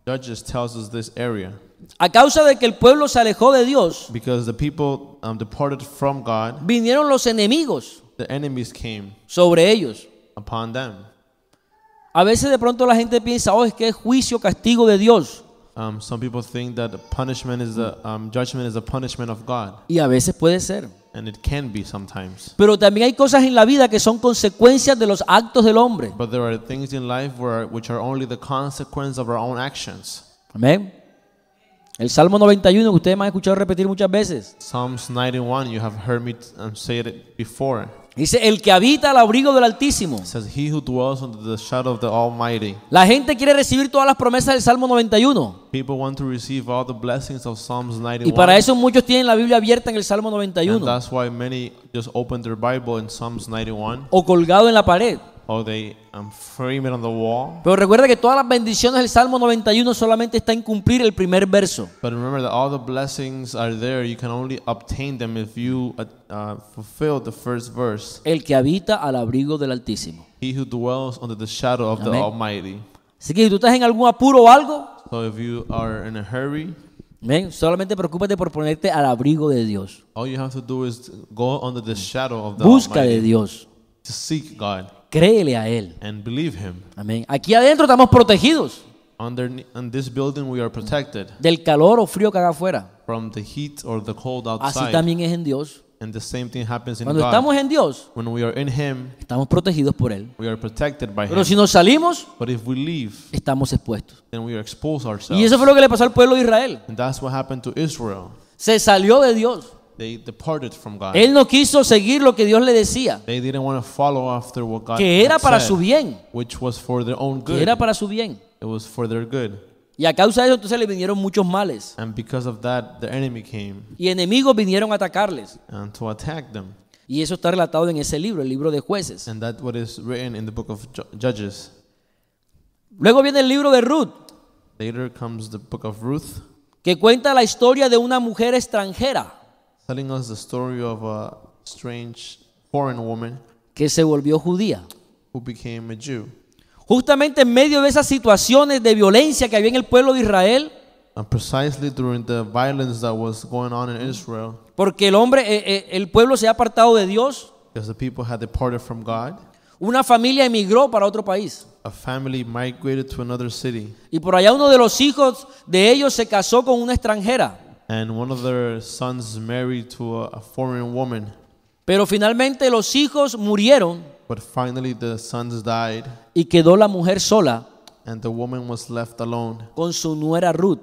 Judges tells us this area. A causa de que el pueblo se alejó de Dios, Because the people departed from God, vinieron los enemigos the enemies came sobre ellos. upon them. A veces de pronto la gente piensa, oh, es que es juicio, castigo de Dios. Some people think that punishment is the judgment is the punishment of God, Y a veces puede ser. and it can be sometimes. Pero también hay cosas en la vida que son consecuencias de los actos del hombre. But there are things in life which are only the consequence of our own actions. Amén. El Salmo 91 que ustedes me han escuchado repetir muchas veces. Psalms 91, you have heard me say it before. Dice, el que habita al abrigo del Altísimo. It says, he who dwells under the shadow of the Almighty. La gente quiere recibir todas las promesas del Salmo 91. People want to receive all the blessings of Psalms 91. Y para eso muchos tienen la Biblia abierta en el Salmo And 91. that's why many just open their Bible in Psalms 91, O colgado en la pared. or they frame it on the wall. Pero recuerda que todas las bendiciones del Salmo 91 solamente está en cumplir el primer verso. But remember that all the blessings are there. You can only obtain them if you fulfill the first verse. El que habita al abrigo del Altísimo. He who dwells under the shadow of the Amén. Almighty. Así que si tú estás en algún apuro o algo, So if you are in a hurry, ven, solamente preocúpate por ponerte al abrigo de Dios. all you have to do is go under the shadow of the Busca de Almighty, Dios. to seek God Créele a Él. and believe Him. Amén. Aquí adentro estamos protegidos In this building we are protected del calor o frío que haga afuera. from the heat or the cold Así outside. también es en Dios. And the same thing happens in Cuando God. estamos en Dios, When we are in Him, estamos protegidos por Él. we are protected by Pero Him. si nos salimos, But if we leave, estamos expuestos. then we are exposed Y ourselves. eso fue lo que le pasó al pueblo de Israel. And that's what happened to Israel. Se salió de Dios. They departed from God. Él no quiso seguir lo que Dios le decía, They didn't want to follow after what God que era had para said, su bien, which was for their own que good. era para su bien. It was for their good. Y a causa de eso entonces le vinieron muchos males. And because of that, the enemy came Y enemigos vinieron a atacarles. and to attack them. Y eso está relatado en ese libro, el libro de Jueces. And that's what is written in the book of Judges. Luego viene el libro de Ruth, Later comes the book of Ruth, que cuenta la historia de una mujer extranjera telling us the story of a strange foreign woman que se volvió judía. who became a Jew. Justamente en medio de esas situaciones de violencia que había en el pueblo de Israel, And precisely during the violence that was going on in Israel, porque el pueblo se ha apartado de Dios, because the people had departed from God, una familia emigró para otro país. a family migrated to another city, Y por allá uno de los hijos de ellos se casó con una extranjera. and one of their sons married to a foreign woman. Pero finalmente los hijos murieron But finally the sons died, y quedó la mujer sola and the woman was left alone con su nuera Ruth.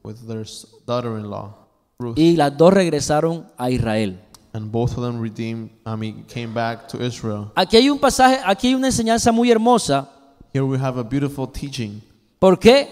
with their daughter-in-law, Ruth. Y las dos regresaron a Israel. And both of them came back to Israel. Aquí hay un pasaje, aquí hay una enseñanza muy hermosa. Here we have a beautiful teaching. ¿Por qué?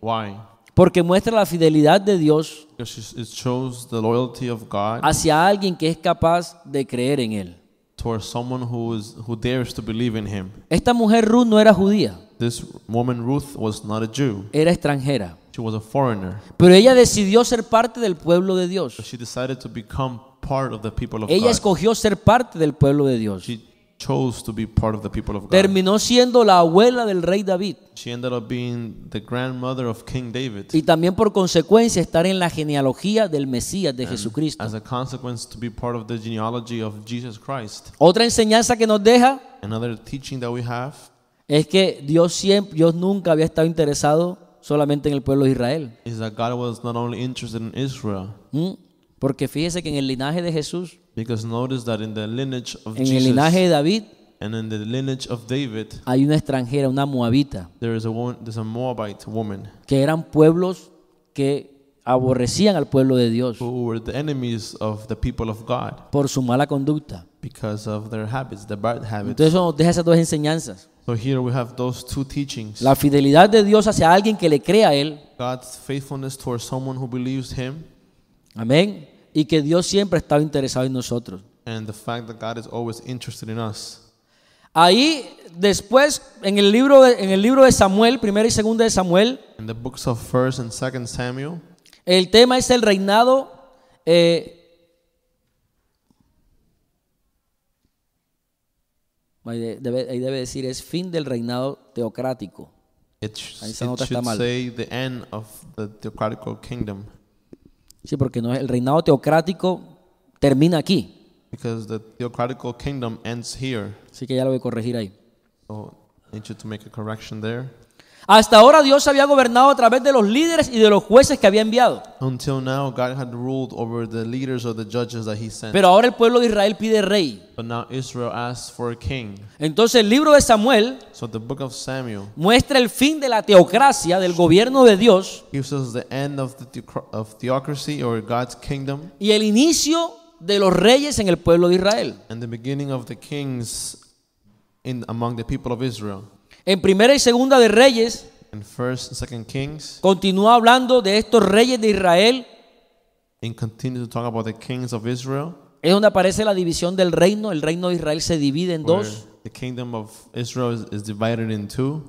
Why? Porque muestra la fidelidad de Dios Because it shows the loyalty of God hacia alguien que es capaz de creer en Él. towards someone who dares to believe in Him. Esta mujer Ruth no era judía, This woman Ruth was not a Jew. era extranjera. She was a foreigner. Pero ella decidió ser parte del pueblo de Dios. She decided to become part of the people of Ella God. escogió ser parte del pueblo de Dios. She chose to be part of the people of God. Terminó siendo la abuela del rey David. She ended up being the grandmother of King David. Y también por consecuencia estar en la genealogía del Mesías de Jesucristo. As a consequence, to be part of the genealogy of Jesus Christ. Otra enseñanza que nos deja Another teaching that we have es que Dios nunca había estado interesado solamente en el pueblo de Israel. is that God was not only interested in Israel, Porque fíjese que en el linaje de Jesús, Because notice that in the lineage of en el linaje de Jesus David, and in the lineage of David, hay una extranjera, una moabita, there's a Moabite woman que eran pueblos que aborrecían al pueblo de Dios who were the enemies of the people of God por su mala conducta. because of their habits, their bad habits. Entonces eso nos deja esas dos enseñanzas. So here we have those two teachings. La fidelidad de Dios hacia alguien que le crea a Él. God's faithfulness towards someone who believes Him, Amén. Y que Dios siempre ha estado interesado en nosotros. and the fact that God is always interested in us. Ahí después en el libro de Samuel, 1 y 2 de Samuel, In the books of 1st and 2nd Samuel, el tema es el reinado ahí debe decir es fin del reinado teocrático. Ahí esa nota está should mal. say the end of the theocratical kingdom, Sí, porque no, el reinado teocrático termina aquí. because the theocratical kingdom ends here. Así que ya lo voy a corregir ahí. So I need you to make a correction there. Hasta ahora Dios había gobernado a través de los líderes y de los jueces que había enviado. Until now, God had ruled over the leaders or the judges that He sent. Pero ahora el pueblo de Israel pide rey. But now Israel asks for a king. Entonces el libro de Samuel So the book of Samuel muestra el fin de la teocracia, del gobierno de Dios, gives us the end of theocracy or God's kingdom, y el inicio de los reyes en el pueblo de Israel. and the beginning of the kings among the people of Israel. En Primera y Segunda de Reyes In 1st and 2nd Kings, continúa hablando de estos reyes de Israel. and continue to talk about the kings of Israel, Es donde aparece la división del reino. El reino de Israel se divide en where dos. the kingdom of Israel is divided in two.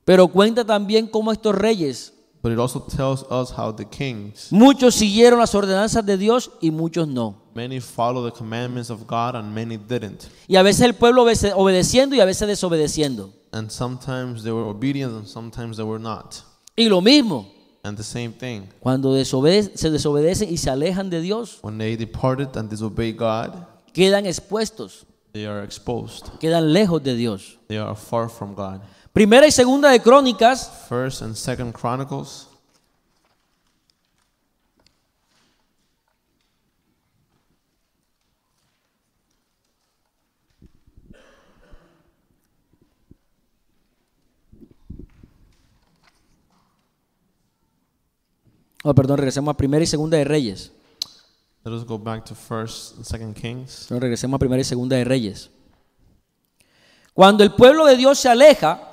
Pero cuenta también cómo estos reyes, But it also tells us how the kings, muchos siguieron las ordenanzas de Dios y muchos no. many follow the commandments of God and many didn't. Y a veces el pueblo obedeciendo y a veces desobedeciendo. And sometimes they were obedient and sometimes they were not. Y lo mismo, And the same thing, cuando se desobedecen y se alejan de Dios, when they departed and disobeyed God, quedan expuestos, they are exposed. quedan lejos de Dios. They are far from God. Primera y Segunda de Crónicas 1st and 2nd Chronicles, regresemos a Primera y Segunda de Reyes. let us go back to 1st and 2nd Kings. No, regresemos a Primera y Segunda de Reyes. Cuando el pueblo de Dios se aleja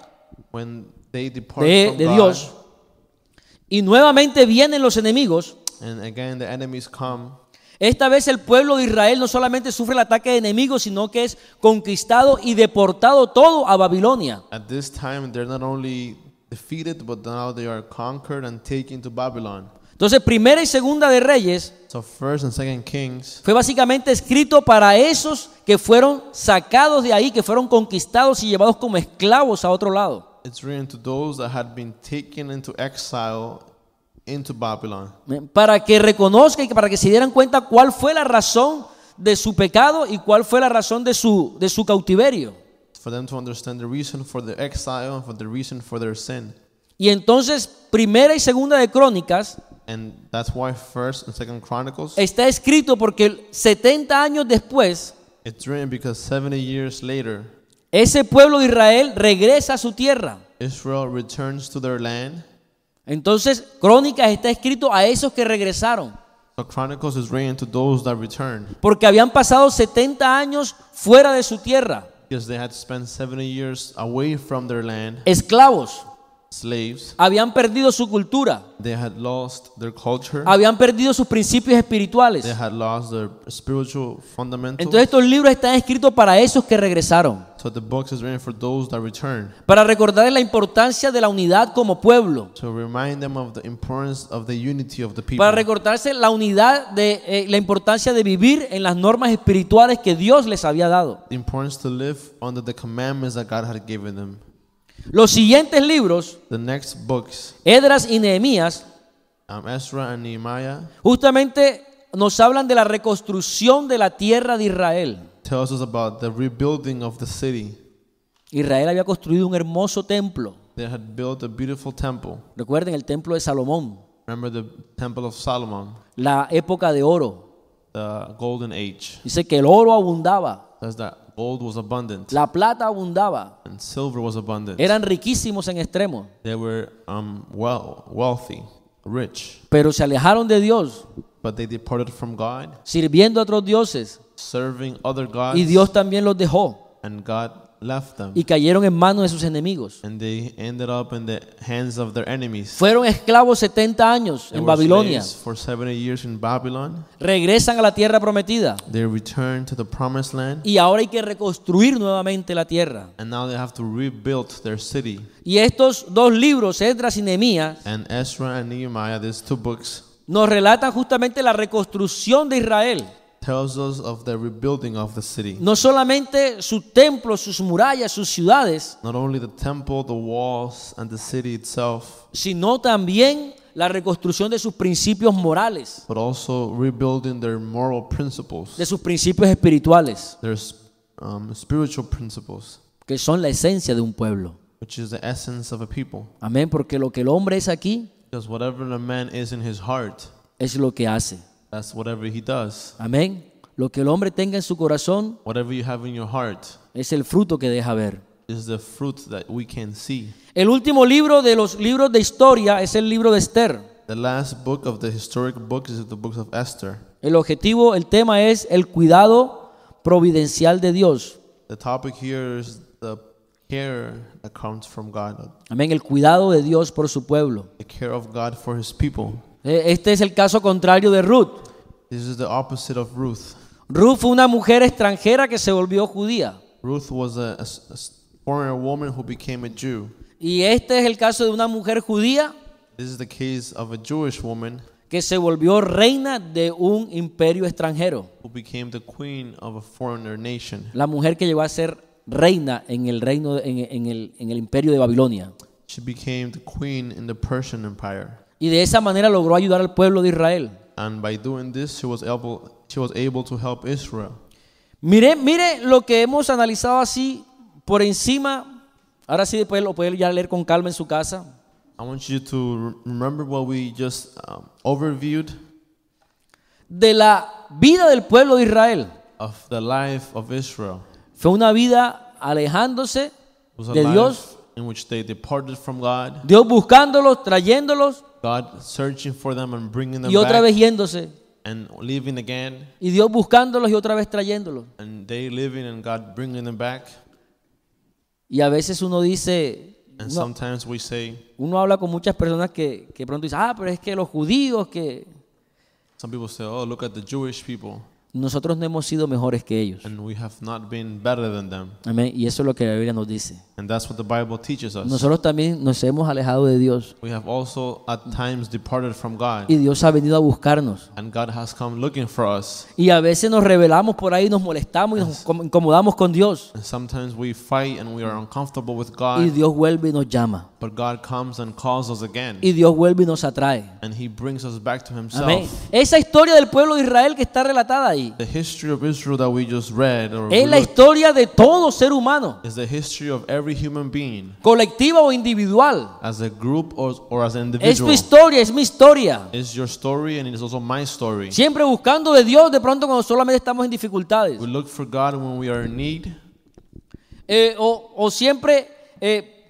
When they depart from de God, Dios y nuevamente vienen los enemigos, and again the enemies come, esta vez el pueblo de Israel no solamente sufre el ataque de enemigos, sino que es conquistado y deportado todo a Babilonia. at this time they're not only defeated, but now they are conquered and taken to Babylon. Entonces, Primera y Segunda de Reyes So 1st and 2nd Kings fue básicamente escrito para esos que fueron sacados de ahí, que fueron conquistados y llevados como esclavos a otro lado. it's written to those that had been taken into exile into Babylon, Para que reconozcan y para que se dieran cuenta cuál fue la razón de su pecado y cuál fue la razón de su cautiverio. for them to understand the reason for the exile and for the reason for their sin. Y entonces, Primera y Segunda de Crónicas And that's why 1st and 2nd Chronicles, está escrito porque 70 años después, it's written because 70 years later, ese pueblo de Israel regresa a su tierra. Israel returns to their land. Entonces, Crónicas está escrito a esos que regresaron, So Chronicles is written to those that returned porque habían pasado 70 años fuera de su tierra, because they had spent 70 years away from their land, esclavos, slaves. habían perdido su cultura, They had lost their culture. habían perdido sus principios espirituales. They had lost their spiritual fundamentals. Entonces estos libros están escritos para esos que regresaron, So the books is written for those that return, para recordarles la importancia de la unidad como pueblo, to remind them of the importance of the unity of the people, para recordarse la unidad de la importancia de vivir en las normas espirituales que Dios les había dado. the importance to live under the commandments that God had given them. Los siguientes libros, The next books, Esdras y Nehemías, Ezra and Nehemiah, justamente nos hablan de la reconstrucción de la tierra de Israel. tells us about the rebuilding of the city. Israel había construido un hermoso templo. They had built a beautiful temple. Recuerden el templo de Salomón, Remember the temple of Solomon, la época de oro. the golden age. Dice que el oro abundaba, Says that gold was abundant la plata abundaba, and silver was abundant. eran riquísimos en extremo, They were wealthy, rich, pero se alejaron de Dios, but they departed from God, sirviendo a otros dioses, serving other gods, y Dios también los dejó, and God left them. y cayeron en manos de sus enemigos. And they ended up in the hands of their enemies. Fueron esclavos 70 años They en were Babilonia. slaves for 70 years in Babylon. Regresan a la tierra prometida. They returned to the promised land, Y ahora hay que reconstruir nuevamente la tierra. and now they have to rebuild their city. Y estos dos libros, Esdras y Nehemías, And Ezra and Nehemiah, these two books, nos relatan justamente la reconstrucción de Israel. tells us of the rebuilding of the city. No solamente su templo, sus murallas, sus ciudades, Not only the temple, the walls, and the city itself, sino también la reconstrucción de sus principios morales, but also rebuilding their moral principles, de sus principios espirituales, their spiritual principles, que son la esencia de un pueblo. which is the essence of a people. Amén, porque lo que el hombre es aquí Because whatever the man is in his heart, es lo que hace. that's whatever he does. Amén. Lo que el hombre tenga en su corazón Whatever you have in your heart es el fruto que deja ver. is the fruit that we can see. El último libro de los libros de historia es el libro de Esther. The last book of the historic books is the books of Esther. El objetivo, el tema es el cuidado providencial de Dios. The topic here is the care that comes from God, Amén. El cuidado de Dios por su pueblo. the care of God for his people. Este es el caso contrario de Ruth. This is the opposite of Ruth. Ruth fue una mujer extranjera que se volvió judía. Ruth was a foreigner woman who became a Jew. Y este es el caso de una mujer judía This is the case of a Jewish woman que se volvió reina de un imperio extranjero. who became the queen of a foreigner nation. La mujer que llegó a ser reina en el reino, en el imperio de Babilonia. She became the queen in the Persian Empire. Y de esa manera logró ayudar al pueblo de Israel. And by doing this, she was able to help Israel. Mire lo que hemos analizado así por encima. Ahora sí después lo puede ya leer con calma en su casa. I want you to remember what we just overviewed De la vida del pueblo de Israel. of the life of Israel. Fue una vida alejándose It was a de life Dios, in which they departed from God, Dios buscándolos, trayéndolos God searching for them and bringing them y otra back, vez yéndose. and leaving again, Y Dios buscándolos y otra vez trayéndolos. and they living and God bringing them back. Y a veces uno dice, And sometimes we say, uno habla con muchas personas que pronto dicen, pero es que los judíos que some people say, oh, look at the Jewish people, nosotros no hemos sido mejores que ellos. and we have not been better than them. Amén. Y eso es lo que la Biblia nos dice. And that's what the Bible teaches us. Nosotros también nos hemos alejado de Dios We have also at times departed from God, y Dios ha venido a buscarnos. and God has come looking for us. Y a veces nos rebelamos por ahí, nos molestamos y nos incomodamos con Dios. And sometimes we fight and we are uncomfortable with Y God, Dios vuelve y nos llama. but God comes and calls us again, Y Dios vuelve y nos atrae. and He brings us back to Amén. Himself. Esa historia del pueblo de Israel que está relatada ahí The history of Israel that we just read or es la looked historia de todo ser humano, is the history of every human being, colectiva o individual. as a group or as an Es tu individual. historia, es mi historia. It's your story and it's also my story. Siempre buscando de Dios de pronto cuando solamente estamos en dificultades. We look for God when we are in need, O siempre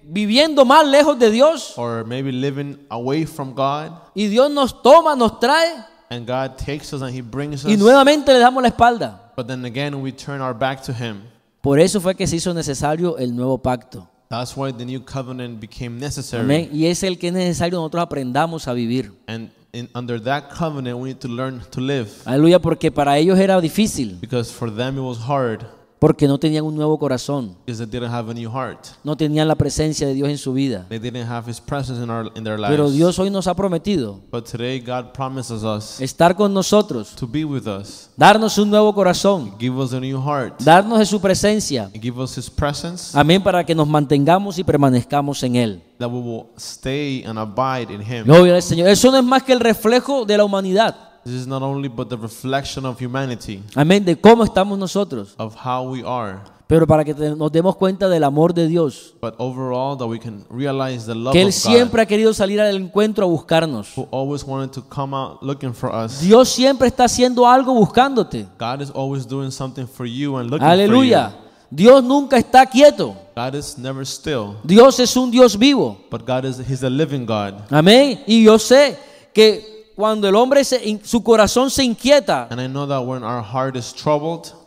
viviendo más lejos de Dios or maybe living away from God, y Dios nos toma, nos trae and God takes us and He brings y us, nuevamente le damos la espalda. but then again we turn our back to Him. Por eso fue que se hizo necesario el nuevo pacto. That's why the new covenant became necessary. Amén. Y es el que es necesario nosotros aprendamos a vivir. And under that covenant, we need to learn to live, Aleluya, porque para ellos era difícil, because for them it was hard, porque no tenían un nuevo corazón, because they didn't have a new heart. no tenían la presencia de Dios en su vida. They didn't have His presence in their Pero lives. Dios hoy nos ha prometido But today God promises us estar con nosotros, to be with us, darnos un nuevo corazón, give us a new heart, darnos de su presencia. give us His presence, Amén, para que nos mantengamos y permanezcamos en Él. that we will stay and abide in Him. Gloria al Señor. Eso no es más que el reflejo de la humanidad. This is not only but the reflection of humanity, Amén, de cómo estamos nosotros. of how we are. Pero para que nos demos cuenta del amor de Dios, but overall that we can realize the love que Él of God, siempre ha querido salir al encuentro a buscarnos. who always wanted to come out looking for us. Dios siempre está haciendo algo buscándote. God is always doing something for you and looking Aleluya. Dios nunca está quieto. for you. God is never still, Dios es un Dios vivo. but He's a living God. Amén. Y yo sé que cuando el hombre su corazón se inquieta And I know that when our heart is troubled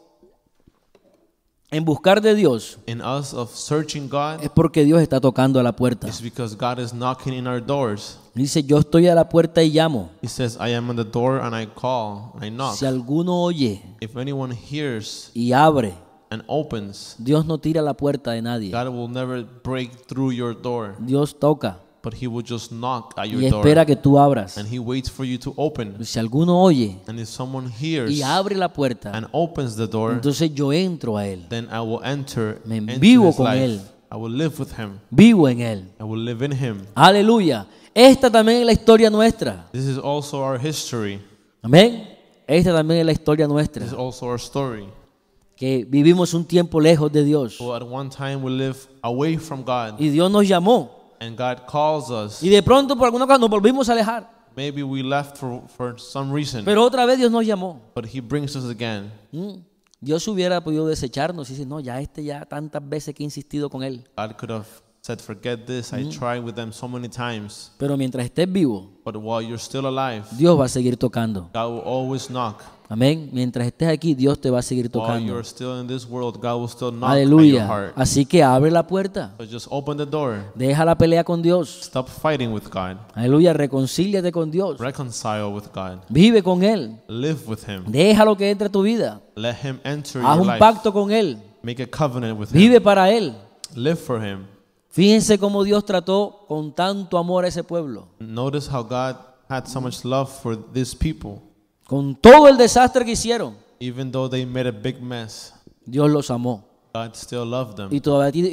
en buscar de Dios, in us of searching God, es porque Dios está tocando a la puerta. it's because God is knocking in our doors. Dice, yo estoy a la puerta y llamo. He says, I am on the door and I call, I knock. Si alguno oye If anyone hears y abre, and opens, Dios no tira la puerta de nadie. God will never break through your door, Dios toca but He will just knock at y your espera door. que tú abras. And He waits for you to open. Si alguno oye And if someone hears y abre la puerta, and opens the door, entonces yo entro a Él. then I will enter Me into vivo His con life. Él. I will live with Him. Vivo en Él. I will live in Him. Aleluya. Esta también es la historia nuestra. This is also our history. Amén. Esta también es la historia This nuestra. is also our story. Que vivimos un tiempo lejos de Dios. So at one time we live away from God, Y Dios nos llamó. and God calls us. Y de pronto por alguna cosa nos volvimos a alejar. Maybe we left for some reason, Pero otra vez Dios nos llamó. but He brings us again. Dios hubiera podido desecharnos y decir, no, ya tantas veces que he insistido con Él. God could have said, forget this, I tried with them so many times. Pero mientras estés vivo, But while you're still alive, Dios va a seguir tocando. God will always knock. Amén. Mientras estés aquí, Dios te va a seguir While tocando. you're still in this world, God will still knock at your Aleluya. heart. Así que abre la puerta. So just open the door. Deja la pelea con Dios. Stop fighting with God. Aleluya. Reconcíliate con Dios. Reconcile with God. Vive con Él. Live with Him. Déjalo que entre a tu vida. Let Him enter Haz your un life. pacto con Él. Make a covenant with Him. Vive para Él. Live for Him. Fíjense cómo Dios trató con tanto amor a ese pueblo. Notice how God had so much love for these people. Con todo el desastre que hicieron, Even though they made a big mess, Dios los amó. God still loved them. Y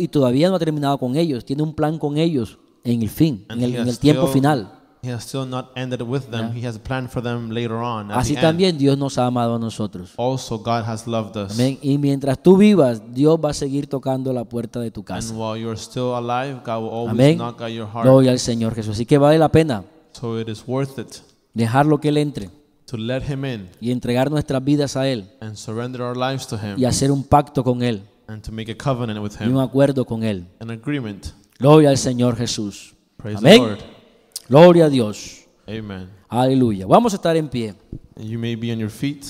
todavía no ha terminado con ellos. Tiene un plan con ellos en el fin, And en He el has tiempo still- final. He has still not ended with them. He has a plan for them later on. At Así the end. también Dios nos ha amado a nosotros. Also, God has loved us. Amén. Y mientras tú vivas, Dios va a seguir tocando la puerta de tu casa. And while you're still alive, God will always Amén. knock at your heart. Gloria al Señor Jesús. Así que vale la pena So it is worth it dejarlo que Él entre to let Him in y entregar nuestras vidas a Él and surrender our lives to Him y hacer un pacto con Él and to make a covenant with y un Him, acuerdo con Él. an agreement. Gloria al Señor Jesús. Praise Amén. the Lord. Gloria a Dios. Amen. Aleluya. Vamos a estar en pie. And you may be on your feet.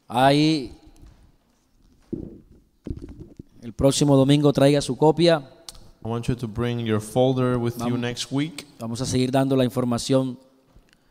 Ahí el próximo domingo traiga su copia. I want you to bring your folder with you next week. Vamos a seguir dando la información.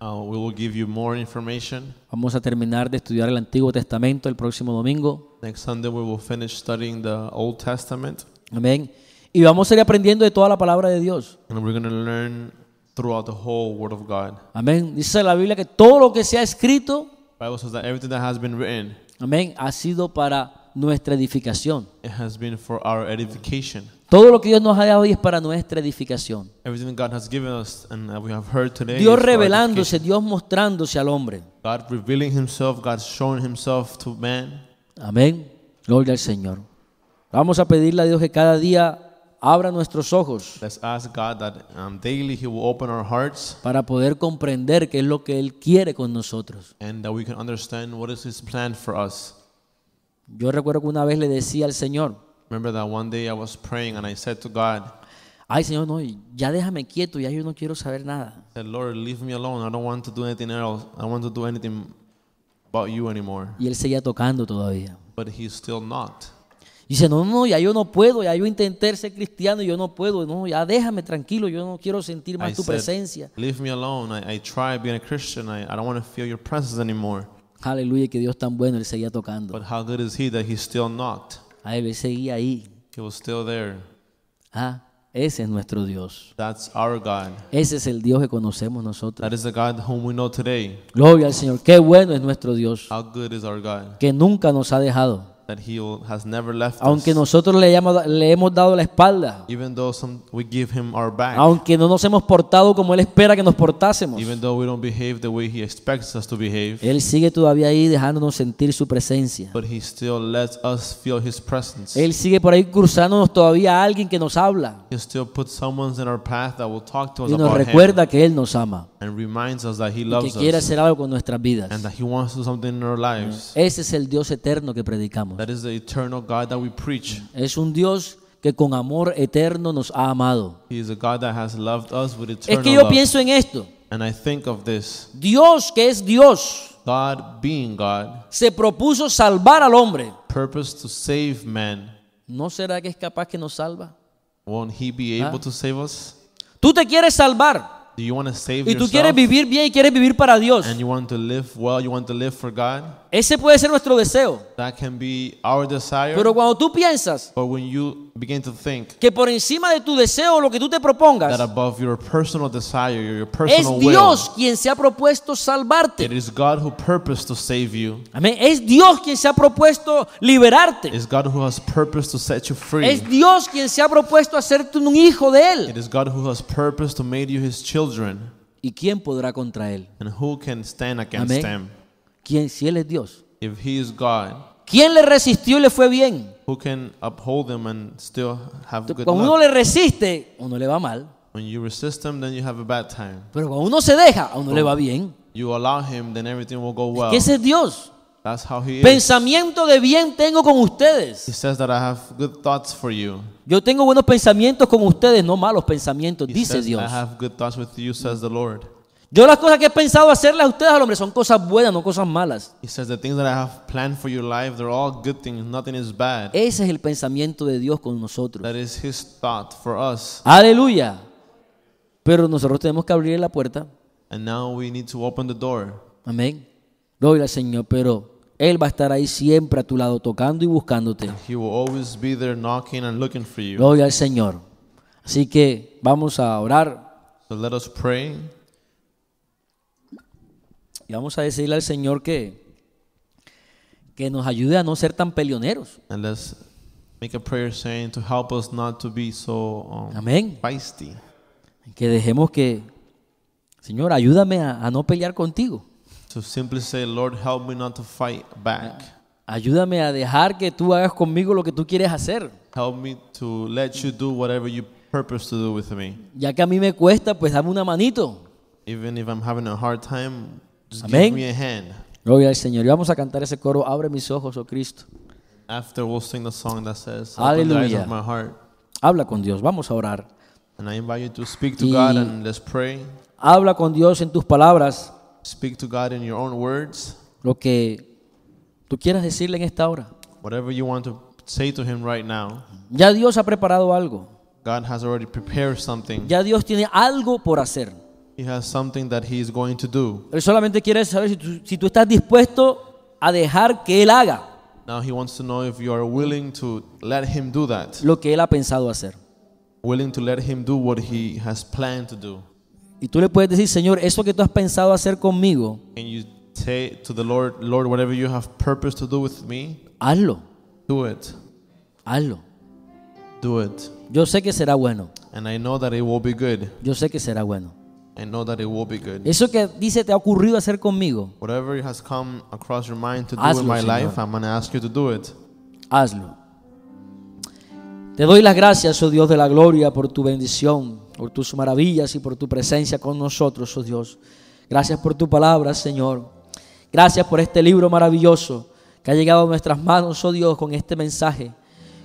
We will give you more information. Vamos a terminar de estudiar el Antiguo Testamento el próximo domingo. Next Sunday we will finish studying the Old Testament. Amén. Y vamos a ir aprendiendo de toda la palabra de Dios. And we're going to learn throughout the whole Word of God. Amén. Dice la Biblia que todo lo que se ha escrito, The Bible says that everything that has been written, amén, ha sido para nuestra edificación. it has been for our edification. Todo lo que Dios nos ha dado hoy es para nuestra edificación. Everything God has given us and we have heard today Dios is for our revelándose, edification. Dios mostrándose al hombre. God revealing Himself, God showing Himself to man. Amén. Gloria al Señor. Vamos a pedirle a Dios que cada día abra nuestros ojos Let's ask God that daily He will open our hearts para poder comprender qué es lo que Él quiere con nosotros. and that we can understand what is His plan for us. Yo recuerdo que una vez le decía al Señor, Remember that one day I was praying and I said to God, ay Señor, no, ya déjame quieto, ya yo no quiero saber nada. I said, Lord, leave me alone. I don't want to do anything else. I don't want to do anything about you anymore. Y Él seguía tocando todavía. But He still knocked. Y dice, no, ya yo no puedo, ya yo intenté ser cristiano y yo no puedo, no, ya déjame tranquilo, yo no quiero sentir más I tu said, presencia. leave me alone. I tried being a Christian. I don't want to feel your presence anymore. Aleluya, que Dios tan bueno, Él seguía tocando. But how good is He that He still knocked? A Él seguía ahí. He was still there. Ese es nuestro Dios. That's our God. Ese es el Dios que conocemos nosotros. That is the God whom we know today. Gloria al Señor. Qué bueno es nuestro Dios, How good is our God? que nunca nos ha dejado. that He has never left aunque us. nosotros le hemos dado la espalda, Even though we give Him our back. aunque no nos hemos portado como Él espera que nos portásemos, Even though we don't behave the way He expects us to behave. Él sigue todavía ahí dejándonos sentir su presencia. But He still lets us feel His presence. Él sigue por ahí cruzándonos todavía a alguien que nos habla He still puts someone in our path that will talk to us y nos about recuerda que Él nos ama Him and reminds us that He y que loves quiere us hacer algo con nuestras vidas. and that He wants to do something in our lives. Ese es el Dios eterno que predicamos. That is the eternal God that we preach. Es un Dios que con amor eterno nos ha amado. He is a God that has loved us with Es eternal que yo love. pienso en esto. And I think of this. Dios, que es Dios, God being God, se propuso salvar al hombre. purpose to save man. ¿No será que es capaz que nos salva? Won't He be able to save us? Tú te quieres salvar Do you want to save y tú yourself? quieres vivir bien y quieres vivir para Dios. And you want to live well, you want to live for God? Ese puede ser nuestro deseo. That can be our desire. Pero cuando tú piensas But when you begin to think que por encima de tu deseo, lo que tú te that propongas, above your personal desire, your es personal Dios will, quien se ha propuesto it salvarte. is God who purposed to save you. Amén. Es Dios quien se ha propuesto liberarte. It is God who has purposed to set you free. Es Dios quien se ha propuesto hacerte un hijo de It Él. is God who has purposed to make you His children. ¿Y quién podrá contra Él? And who can stand against Amén. Him? ¿Quién? Si Él es Dios. If He is God, ¿Quién le resistió y le fue bien? who can uphold Him and still have good Cuando uno luck? le resiste, a uno le va mal. When you resist Him, then you have a bad time. Pero cuando uno se deja, a uno le va bien. You allow Him, then everything will go well. Que ese es Dios. That's how He is. Pensamiento de bien tengo con He ustedes. says that I have good thoughts for you. Yo tengo buenos pensamientos con ustedes, no malos pensamientos, He dice says, Dios. I have good thoughts with you, says the Lord. Yo las cosas que he pensado hacerles a ustedes al hombre son cosas buenas, no cosas malas. He says the things that I have planned for your life, they're all good things. Nothing is bad. Ese es el pensamiento de Dios con nosotros. That is His thought for us. Aleluya. Pero nosotros tenemos que abrir la puerta. And now we need to open the door. Amén. Gloria al Señor. Pero Él va a estar ahí siempre a tu lado, tocando y buscándote. He will always be there knocking and looking for you. Gloria al Señor. Así que vamos a orar So let us pray. y vamos a decirle al Señor que nos ayude a no ser tan peleoneros. And let's make a prayer saying to help us not to be so Amén. feisty. Que dejemos que, Señor, ayúdame a no pelear contigo. To simply say, Lord, help me not to fight back. Ayúdame a dejar que tú hagas conmigo lo que tú quieres hacer. Help me to let you do whatever you purpose to do with me. Ya que a mí me cuesta, pues dame una manito. Even if I'm having a hard time, just Amén. give me a hand. Gloria al Señor. Y vamos a cantar ese coro, Abre mis ojos, oh Cristo. After we'll sing the song that says, Open the eyes Aleluya. of my heart. Habla con Dios. Vamos a orar. And I invite you to speak to Y- God and let's pray. Habla con Dios en tus palabras Speak to God in your own words. lo que tú quieras decirle en esta hora. Whatever you want to say to Him right now. Ya Dios ha preparado algo. God has already prepared something. Ya Dios tiene algo por hacer. He has something that He is going to do. Él solamente quiere saber si tú estás dispuesto a dejar que Él haga Now He wants to know if you are willing to let Him do that. lo que Él ha pensado hacer. Willing to let Him do what He has planned to do. Y tú le puedes decir, Señor, eso que tú has pensado hacer conmigo, Can you say to the Lord, Lord, whatever you have purpose to do with me, hazlo, do it. hazlo. Do it. Yo sé que será bueno. And I know that it will be good. Yo sé que será bueno. I know that it will be good. Eso que dice te ha ocurrido hacer conmigo, Whatever has come across your mind to do Hazlo, in my Señor. life, I'm going to ask you to do it. hazlo. Te doy las gracias, oh Dios de la gloria, por tu bendición, por tus maravillas y por tu presencia con nosotros, oh Dios. Gracias por tu palabra, Señor. Gracias por este libro maravilloso que ha llegado a nuestras manos, oh Dios, con este mensaje,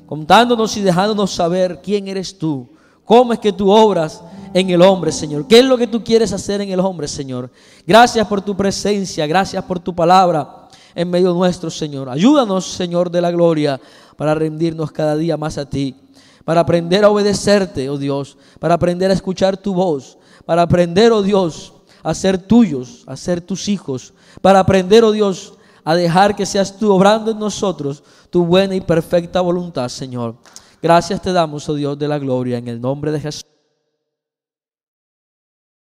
contándonos y dejándonos saber quién eres tú, cómo es que tú obras en el hombre, Señor. ¿Qué es lo que tú quieres hacer en el hombre, Señor? Gracias por tu presencia, gracias por tu palabra en medio nuestro, Señor. Ayúdanos, Señor de la gloria, para rendirnos cada día más a ti, para aprender a obedecerte, oh Dios, para aprender a escuchar tu voz, para aprender, oh Dios, a ser tuyos, a ser tus hijos, para aprender, oh Dios, a dejar que seas tú obrando en nosotros tu buena y perfecta voluntad, Señor. Gracias te damos, oh Dios de la gloria, en el nombre de Jesús.